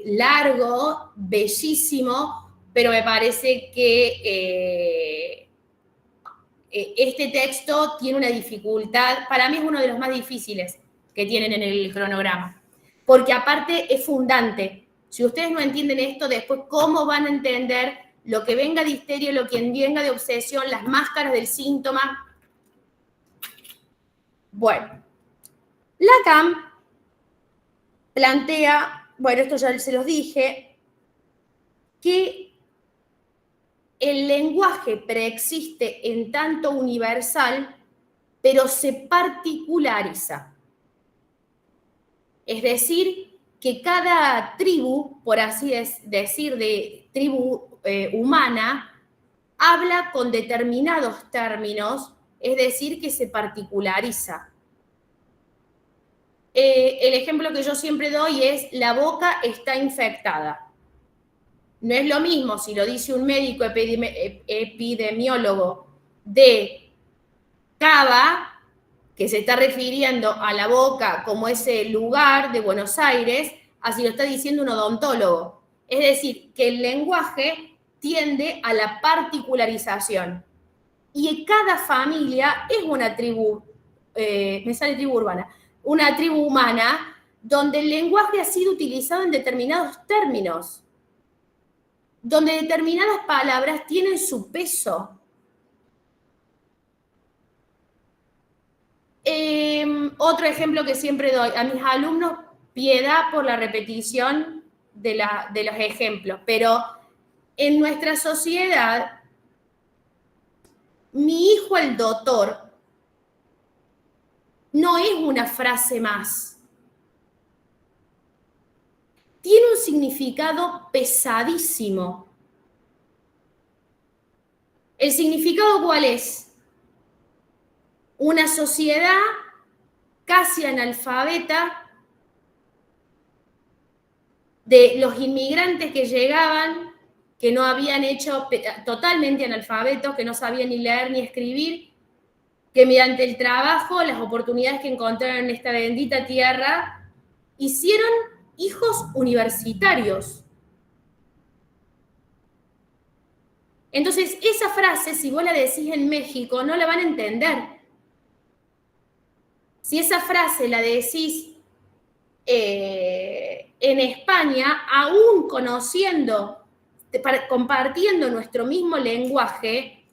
largo, bellísimo, pero me parece que este texto tiene una dificultad, para mí es uno de los más difíciles que tienen en el cronograma, porque aparte es fundante. Si ustedes no entienden esto, después, ¿cómo van a entender lo que venga de histeria, lo que venga de obsesión, las máscaras del síntoma? Bueno, Lacan plantea, bueno, esto ya se los dije, que el lenguaje preexiste en tanto universal, pero se particulariza. Es decir, que cada tribu, por así decir, de tribu humana, habla con determinados términos, es decir, que se particulariza. El ejemplo que yo siempre doy es: la boca está infectada. No es lo mismo si lo dice un médico epidemiólogo de Cava, que se está refiriendo a la boca como ese lugar de Buenos Aires, a si lo está diciendo un odontólogo. Es decir, que el lenguaje tiende a la particularización. Y cada familia es una tribu, me sale tribu urbana, una tribu humana donde el lenguaje ha sido utilizado en determinados términos. donde determinadas palabras tienen su peso. Otro ejemplo que siempre doy a mis alumnos, piedad por la repetición de los ejemplos, pero en nuestra sociedad, mi hijo el doctor no es una frase más. Tiene un significado pesadísimo. ¿El significado cuál es? Una sociedad casi analfabeta de los inmigrantes que llegaban, que no habían hecho, totalmente analfabetos, que no sabían ni leer ni escribir, que mediante el trabajo, las oportunidades que encontraron en esta bendita tierra, hicieron hijos universitarios. Entonces, esa frase, si vos la decís en México, no la van a entender. Si esa frase la decís en España, aún conociendo, compartiendo nuestro mismo lenguaje,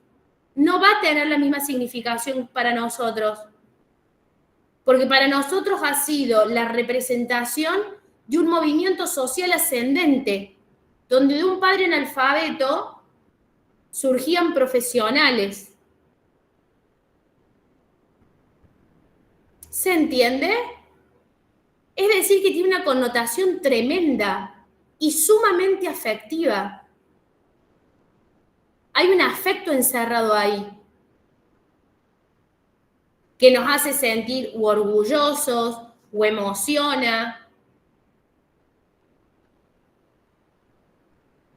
no va a tener la misma significación para nosotros. Porque para nosotros ha sido la representación de un movimiento social ascendente, donde de un padre analfabeto surgían profesionales. ¿Se entiende? Es decir, que tiene una connotación tremenda y sumamente afectiva. Hay un afecto encerrado ahí que nos hace sentir o orgullosos o emociona.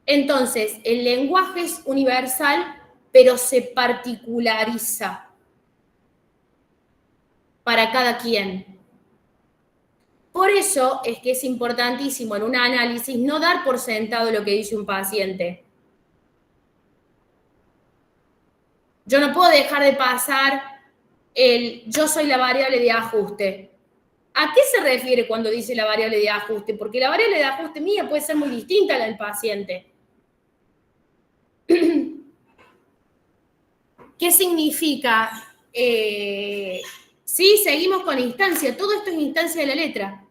Entonces, el lenguaje es universal, pero se particulariza para cada quien. Por eso es que es importantísimo en un análisis no dar por sentado lo que dice un paciente. Yo no puedo dejar de pasar el yo soy la variable de ajuste. ¿A qué se refiere cuando dice la variable de ajuste? Porque la variable de ajuste mía puede ser muy distinta a la del paciente. ¿Qué significa? Sí, seguimos con instancia. Todo esto es instancia de la letra.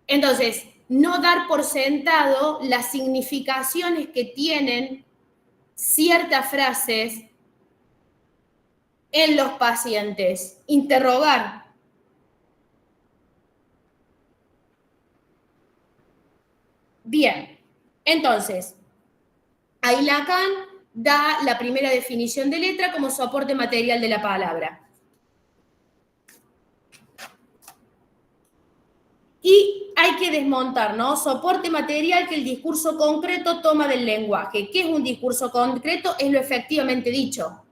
Entonces, no dar por sentado las significaciones que tienen ciertas frases en los pacientes. Interrogar. Bien, entonces, ahí Lacan da la primera definición de letra como soporte material de la palabra. Y hay que desmontar, ¿no? Soporte material que el discurso concreto toma del lenguaje. ¿Qué es un discurso concreto? Es lo efectivamente dicho.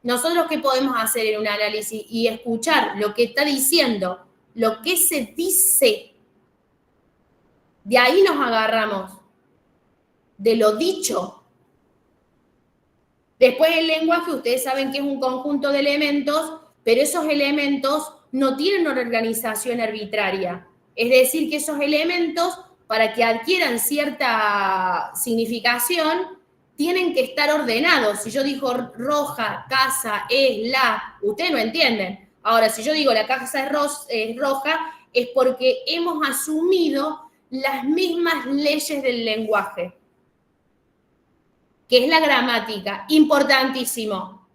Nosotros, ¿qué podemos hacer en un análisis? Y escuchar lo que está diciendo, lo que se dice. De ahí nos agarramos, de lo dicho. Después el lenguaje, ustedes saben que es un conjunto de elementos, pero esos elementos no tienen una organización arbitraria. Es decir, que esos elementos, para que adquieran cierta significación, tienen que estar ordenados. Si yo digo roja, casa, es la, ustedes no entienden. Ahora, si yo digo la casa es roja, es porque hemos asumido las mismas leyes del lenguaje, que es la gramática. Importantísimo.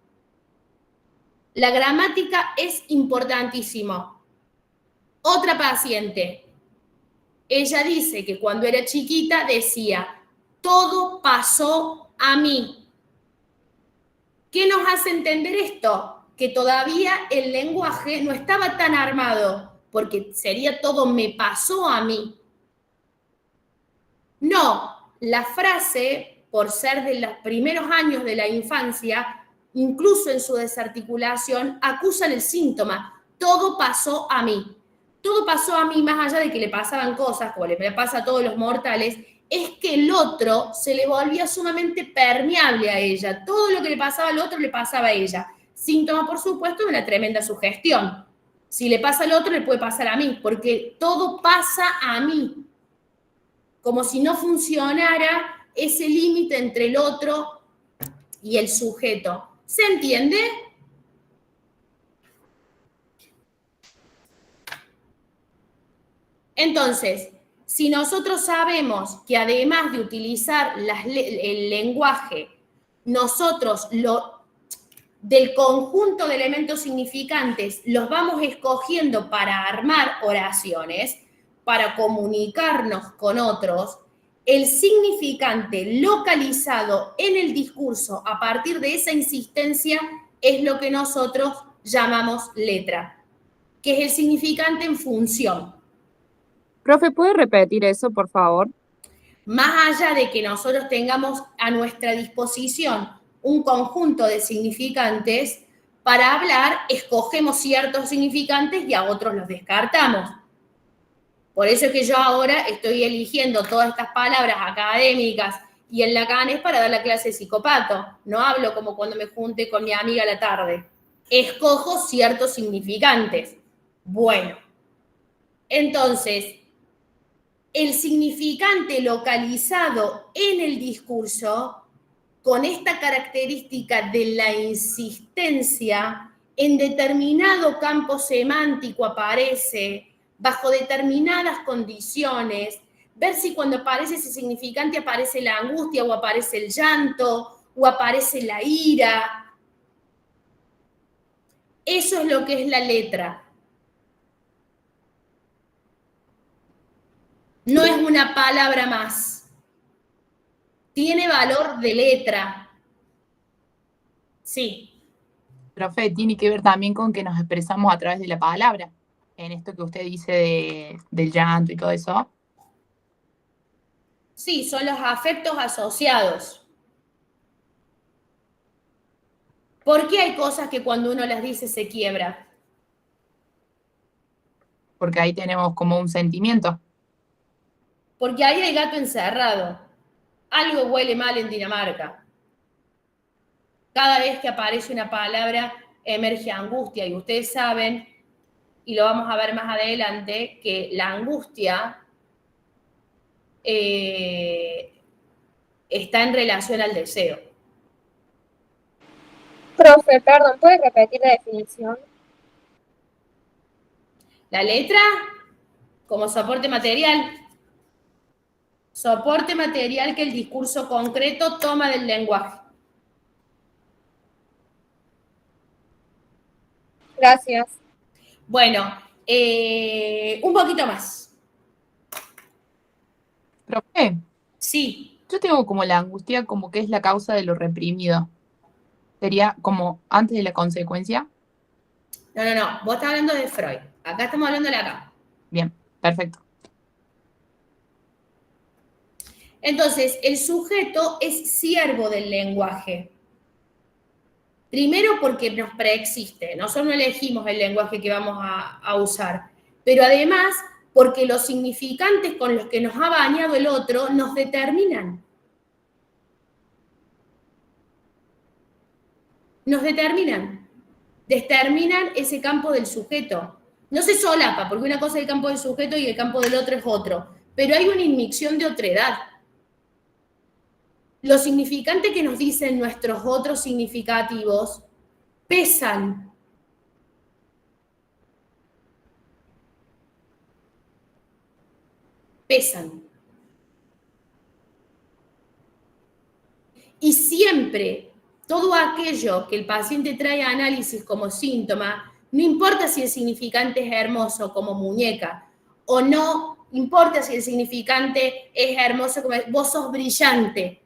La gramática es importantísimo. Otra paciente, ella dice que cuando era chiquita decía, todo pasó a mí. ¿Qué nos hace entender esto? Que todavía el lenguaje no estaba tan armado, porque sería todo me pasó a mí. No, la frase, por ser de los primeros años de la infancia, incluso en su desarticulación, acusan el síntoma, todo pasó a mí. Todo pasó a mí, más allá de que le pasaban cosas, como le pasa a todos los mortales, es que el otro se le volvía sumamente permeable a ella. Todo lo que le pasaba al otro le pasaba a ella. Síntoma, por supuesto, de una tremenda sugestión. Si le pasa al otro, le puede pasar a mí, porque todo pasa a mí. Como si no funcionara ese límite entre el otro y el sujeto. ¿Se entiende? Entonces, si nosotros sabemos que además de utilizar el lenguaje, nosotros del conjunto de elementos significantes los vamos escogiendo para armar oraciones, para comunicarnos con otros, el significante localizado en el discurso a partir de esa insistencia es lo que nosotros llamamos letra, que es el significante en función. Profe, ¿puede repetir eso, por favor? Más allá de que nosotros tengamos a nuestra disposición un conjunto de significantes, para hablar escogemos ciertos significantes y a otros los descartamos. Por eso es que yo ahora estoy eligiendo todas estas palabras académicas y el Lacan es para dar la clase de psicopato. No hablo como cuando me junte con mi amiga a la tarde. Escojo ciertos significantes. Bueno, entonces, el significante localizado en el discurso, con esta característica de la insistencia, en determinado campo semántico aparece, bajo determinadas condiciones, ver si cuando aparece ese significante aparece la angustia o aparece el llanto o aparece la ira. Eso es lo que es la letra. No es una palabra más. Tiene valor de letra. Sí. Profe, tiene que ver también con que nos expresamos a través de la palabra. En esto que usted dice del llanto y todo eso. Sí, son los afectos asociados. ¿Por qué hay cosas que cuando uno las dice se quiebra? Porque ahí tenemos como un sentimiento. Porque ahí hay gato encerrado. Algo huele mal en Dinamarca. Cada vez que aparece una palabra emerge angustia y ustedes saben, y lo vamos a ver más adelante, que la angustia está en relación al deseo. Profe, perdón, ¿puede repetir la definición? La letra como soporte material. Soporte material que el discurso concreto toma del lenguaje. Gracias. Bueno, un poquito más. Profe. Sí. Yo tengo como la angustia como que es la causa de lo reprimido. ¿Sería como antes de la consecuencia? No. Vos estás hablando de Freud. Acá estamos hablando de Lacan. Bien, perfecto. Entonces, el sujeto es siervo del lenguaje. Primero porque nos preexiste. Nosotros no elegimos el lenguaje que vamos a usar. Pero además porque los significantes con los que nos ha bañado el otro nos determinan. Nos determinan. Determinan ese campo del sujeto. No se solapa, porque una cosa es el campo del sujeto y el campo del otro es otro. Pero hay una inmixción de otredad. Los significantes que nos dicen nuestros otros significativos pesan. Pesan. Y siempre, todo aquello que el paciente trae a análisis como síntoma, no importa si el significante es hermoso como muñeca, o no importa si el significante es hermoso como vos sos brillante.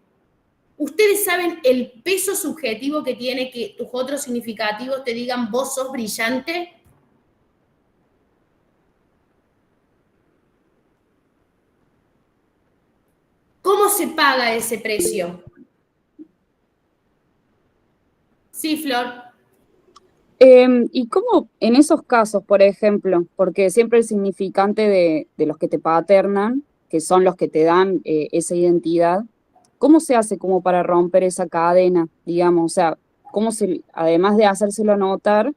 ¿Ustedes saben el peso subjetivo que tiene que tus otros significativos te digan vos sos brillante? ¿Cómo se paga ese precio? Sí, Flor. ¿Y cómo en esos casos, por ejemplo, porque siempre el significante de los que te paternan, que son los que te dan esa identidad, ¿cómo se hace como para romper esa cadena, digamos? O sea, ¿cómo se, además de hacérselo notar,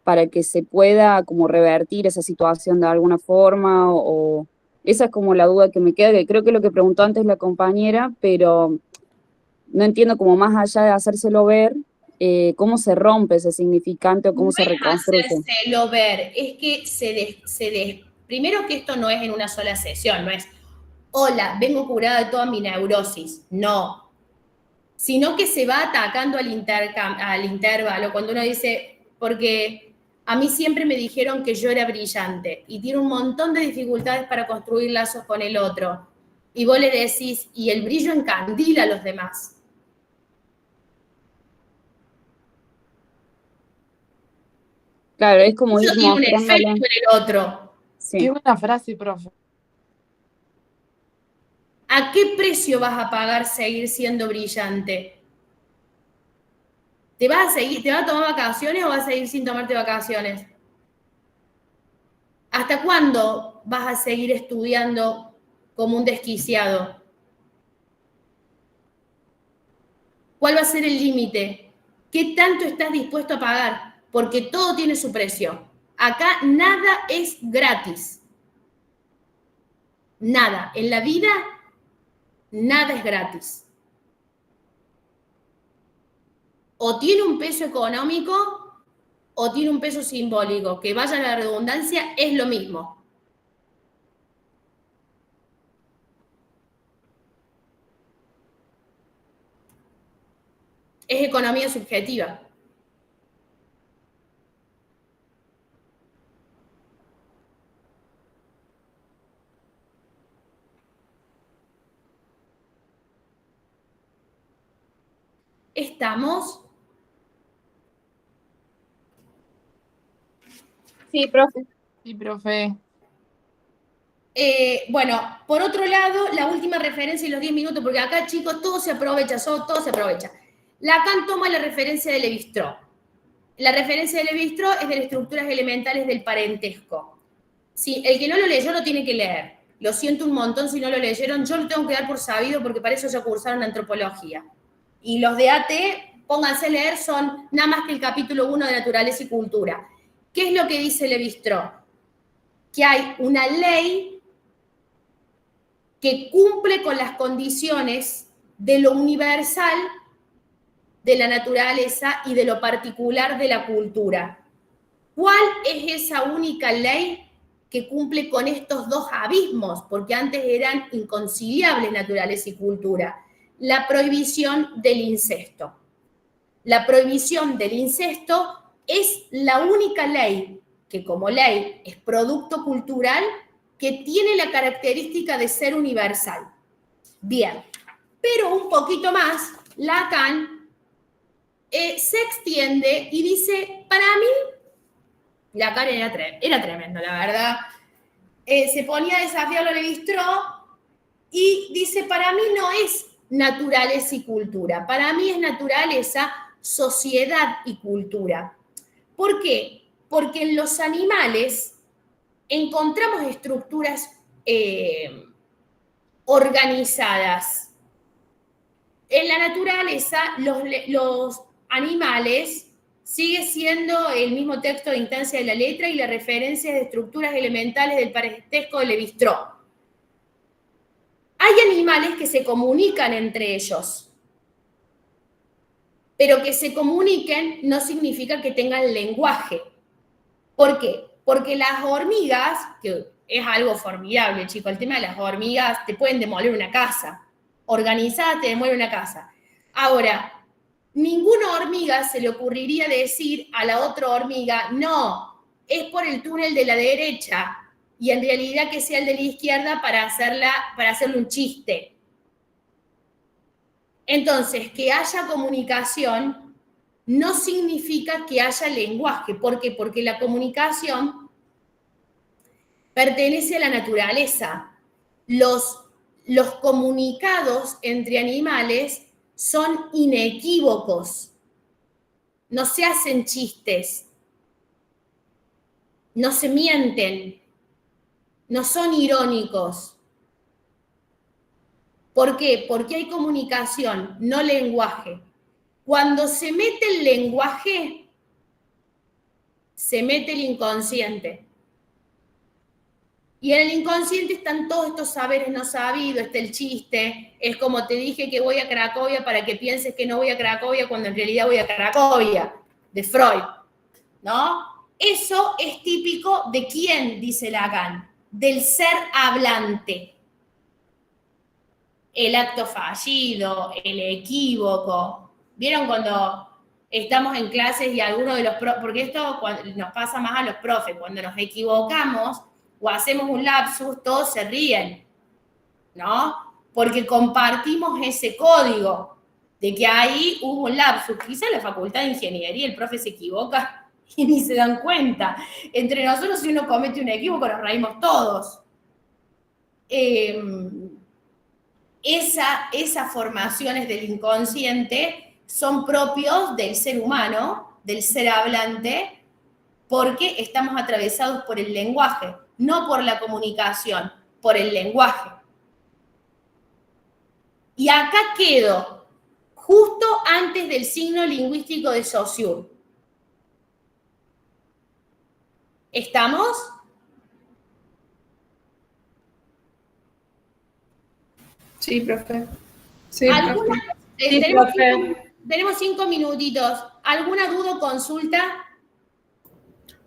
para que se pueda como revertir esa situación de alguna forma, o esa es como la duda que me queda, que creo que es lo que preguntó antes la compañera, pero no entiendo como más allá de hacérselo ver, cómo se rompe ese significante o cómo se reconstruye. Hacérselo ver, es que primero que esto no es en una sola sesión, no es, hola, vengo curada de toda mi neurosis, no, sino que se va atacando al intervalo, cuando uno dice, porque a mí siempre me dijeron que yo era brillante y tiene un montón de dificultades para construir lazos con el otro, y vos le decís, y el brillo encandila a los demás. Claro, es como ir Eso tiene un mostrándole. efecto en el otro. Sí. Qué buena frase, profe. ¿A qué precio vas a pagar seguir siendo brillante? ¿Te vas a tomar vacaciones o vas a seguir sin tomarte vacaciones? ¿Hasta cuándo vas a seguir estudiando como un desquiciado? ¿Cuál va a ser el límite? ¿Qué tanto estás dispuesto a pagar? Porque todo tiene su precio. Acá nada es gratis. Nada. En la vida, nada es gratis. O tiene un peso económico o tiene un peso simbólico. Que vaya la redundancia, es lo mismo. Es economía subjetiva. ¿Estamos? Sí, profe. Sí, profe. Bueno, por otro lado, la última referencia y los 10 minutos, porque acá, chicos, todo se aprovecha, todo se aprovecha. Lacan toma la referencia de Lévi-Strauss. La referencia de Lévi-Strauss es de las estructuras elementales del parentesco. Sí, el que no lo leyó lo tiene que leer. Lo siento un montón si no lo leyeron. Yo lo tengo que dar por sabido porque para eso ya cursaron antropología. Y los de AT, pónganse a leer, son nada más que el capítulo 1 de Naturaleza y Cultura. ¿Qué es lo que dice Lévi-Strauss? Que hay una ley que cumple con las condiciones de lo universal de la naturaleza y de lo particular de la cultura. ¿Cuál es esa única ley que cumple con estos dos abismos? Porque antes eran inconciliables naturaleza y cultura. La prohibición del incesto. La prohibición del incesto es la única ley que como ley es producto cultural que tiene la característica de ser universal. Bien, pero un poquito más, Lacan se extiende y dice, para mí, Lacan era tremendo, la verdad, se ponía a desafiarlo a Lévi-Strauss y dice, para mí no es naturaleza y cultura, para mí es naturaleza, sociedad y cultura. ¿Por qué? Porque en los animales encontramos estructuras organizadas. En la naturaleza, los animales sigue siendo el mismo texto de instancia de la letra y la referencia de estructuras elementales del parentesco de Lévi-Strauss. Hay animales que se comunican entre ellos, pero que se comuniquen no significa que tengan lenguaje. ¿Por qué? Porque las hormigas, que es algo formidable, chicos, el tema de las hormigas, te pueden demoler una casa. Organizada te demuele una casa. Ahora, ninguna hormiga se le ocurriría decir a la otra hormiga, no, es por el túnel de la derecha, y en realidad que sea el de la izquierda para hacerle un chiste. Entonces, que haya comunicación no significa que haya lenguaje. ¿Por qué? Porque la comunicación pertenece a la naturaleza. Los comunicados entre animales son inequívocos. No se hacen chistes. No se mienten. No son irónicos. ¿Por qué? Porque hay comunicación, no lenguaje. Cuando se mete el lenguaje, se mete el inconsciente. Y en el inconsciente están todos estos saberes no sabidos, está el chiste, es como te dije que voy a Cracovia para que pienses que no voy a Cracovia cuando en realidad voy a Cracovia, de Freud, ¿no? Eso es típico de quién, dice Lacan, del ser hablante. El acto fallido, el equívoco. ¿Vieron cuando estamos en clases y alguno de los profes, porque esto nos pasa más a los profes, cuando nos equivocamos o hacemos un lapsus, todos se ríen, ¿no? Porque compartimos ese código de que ahí hubo un lapsus. Quizá en la facultad de ingeniería el profe se equivoca y ni se dan cuenta. Entre nosotros, si uno comete un equívoco, nos reímos todos. Esas formaciones del inconsciente son propios del ser humano, del ser hablante, porque estamos atravesados por el lenguaje, no por la comunicación, por el lenguaje. Y acá quedo, justo antes del signo lingüístico de Saussure. ¿Estamos? Sí, profe. Sí, Tenemos 5 minutitos. ¿Alguna duda o consulta?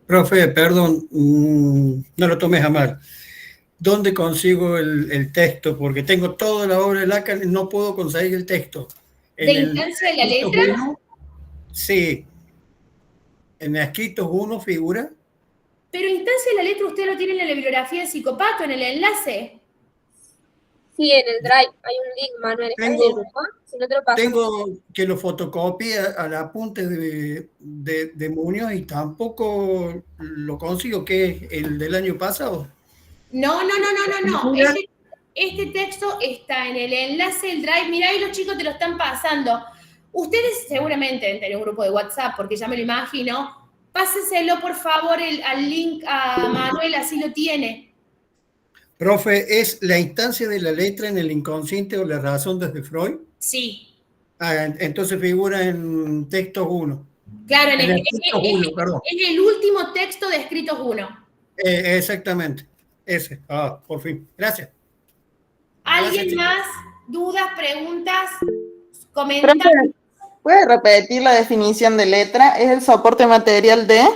Profe, perdón, no lo tomes a mal. ¿Dónde consigo el texto? Porque tengo toda la obra de Lacan y no puedo conseguir el texto. ¿De Instancia de la letra? Sí. En Escritos 1 figura. Pero Instancia de la letra usted lo tiene en la bibliografía de Psicopato, en el enlace. Sí, en el Drive hay un link, Manuel. ¿Está en el grupo? Si no te lo paso. Tengo que lo fotocopie al apunte de Muñoz y tampoco lo consigo, que es el del año pasado. No. Este texto está en el enlace del Drive. Mirá, ahí los chicos te lo están pasando. Ustedes seguramente deben tener un grupo de WhatsApp, porque ya me lo imagino. Pásenselo, por favor, al link a Manuel, así lo tiene. Profe, ¿es la instancia de la letra en el inconsciente o la razón desde Freud? Sí. Entonces figura en Textos 1. Claro, en Escritos 1, perdón. Es el último texto de Escritos 1. Exactamente, ese. Por fin. Gracias. ¿Alguien más? ¿Dudas, preguntas, comentarios? Profe, ¿puede repetir la definición de letra? ¿Es el soporte material de?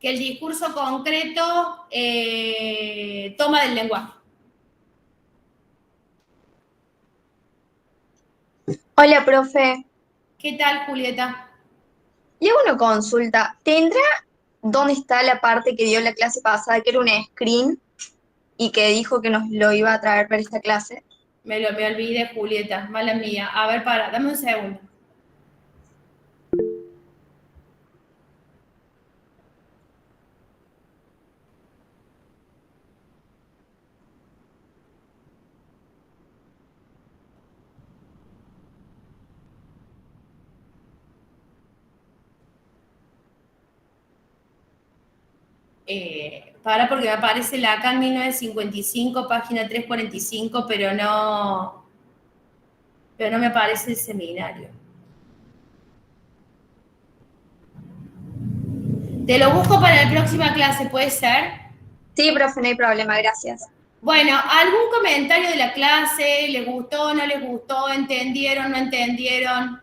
Que el discurso concreto toma del lenguaje. Hola, profe. ¿Qué tal, Julieta? Y hago una consulta. ¿Tendrá dónde está la parte que dio la clase pasada, que era un screen y que dijo que nos lo iba a traer para esta clase? Me olvidé, Julieta, mala mía. A ver, dame un segundo. Porque me aparece Lacan 1955, página 345, pero no me aparece el seminario. Te lo busco para la próxima clase, ¿puede ser? Sí, profe, no hay problema, gracias. Bueno, ¿algún comentario de la clase? ¿Les gustó, no les gustó? ¿Entendieron, no entendieron?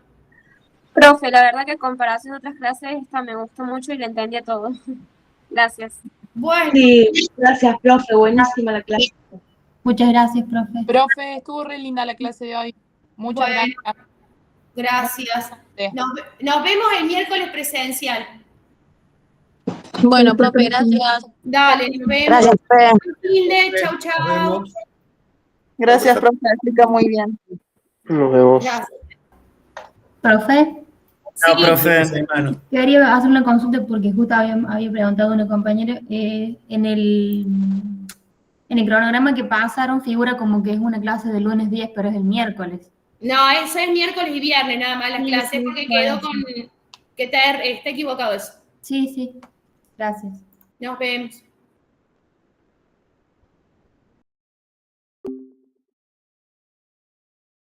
Profe, la verdad que en comparación a otras clases, esta me gustó mucho y le entendí a todo. Gracias. Bueno. Sí, gracias, profe, buenísima la clase. Muchas gracias, profe. Profe, estuvo re linda la clase de hoy. Muchas gracias. Nos vemos el miércoles presencial. Bueno, profe, gracias. Dale, nos vemos. Gracias, profe. Chau, chau. Gracias, profe, explica muy bien. Nos vemos. Gracias. ¿Profe? Chao, Sí. profe. Quería hacer una consulta porque justo había preguntado a una compañera. En el cronograma que pasaron figura como que es una clase de lunes 10, pero es el miércoles. No, eso es miércoles y viernes nada más las Sí, clases, sí, porque bueno. quedó con que está equivocado eso. Sí, gracias. Nos vemos.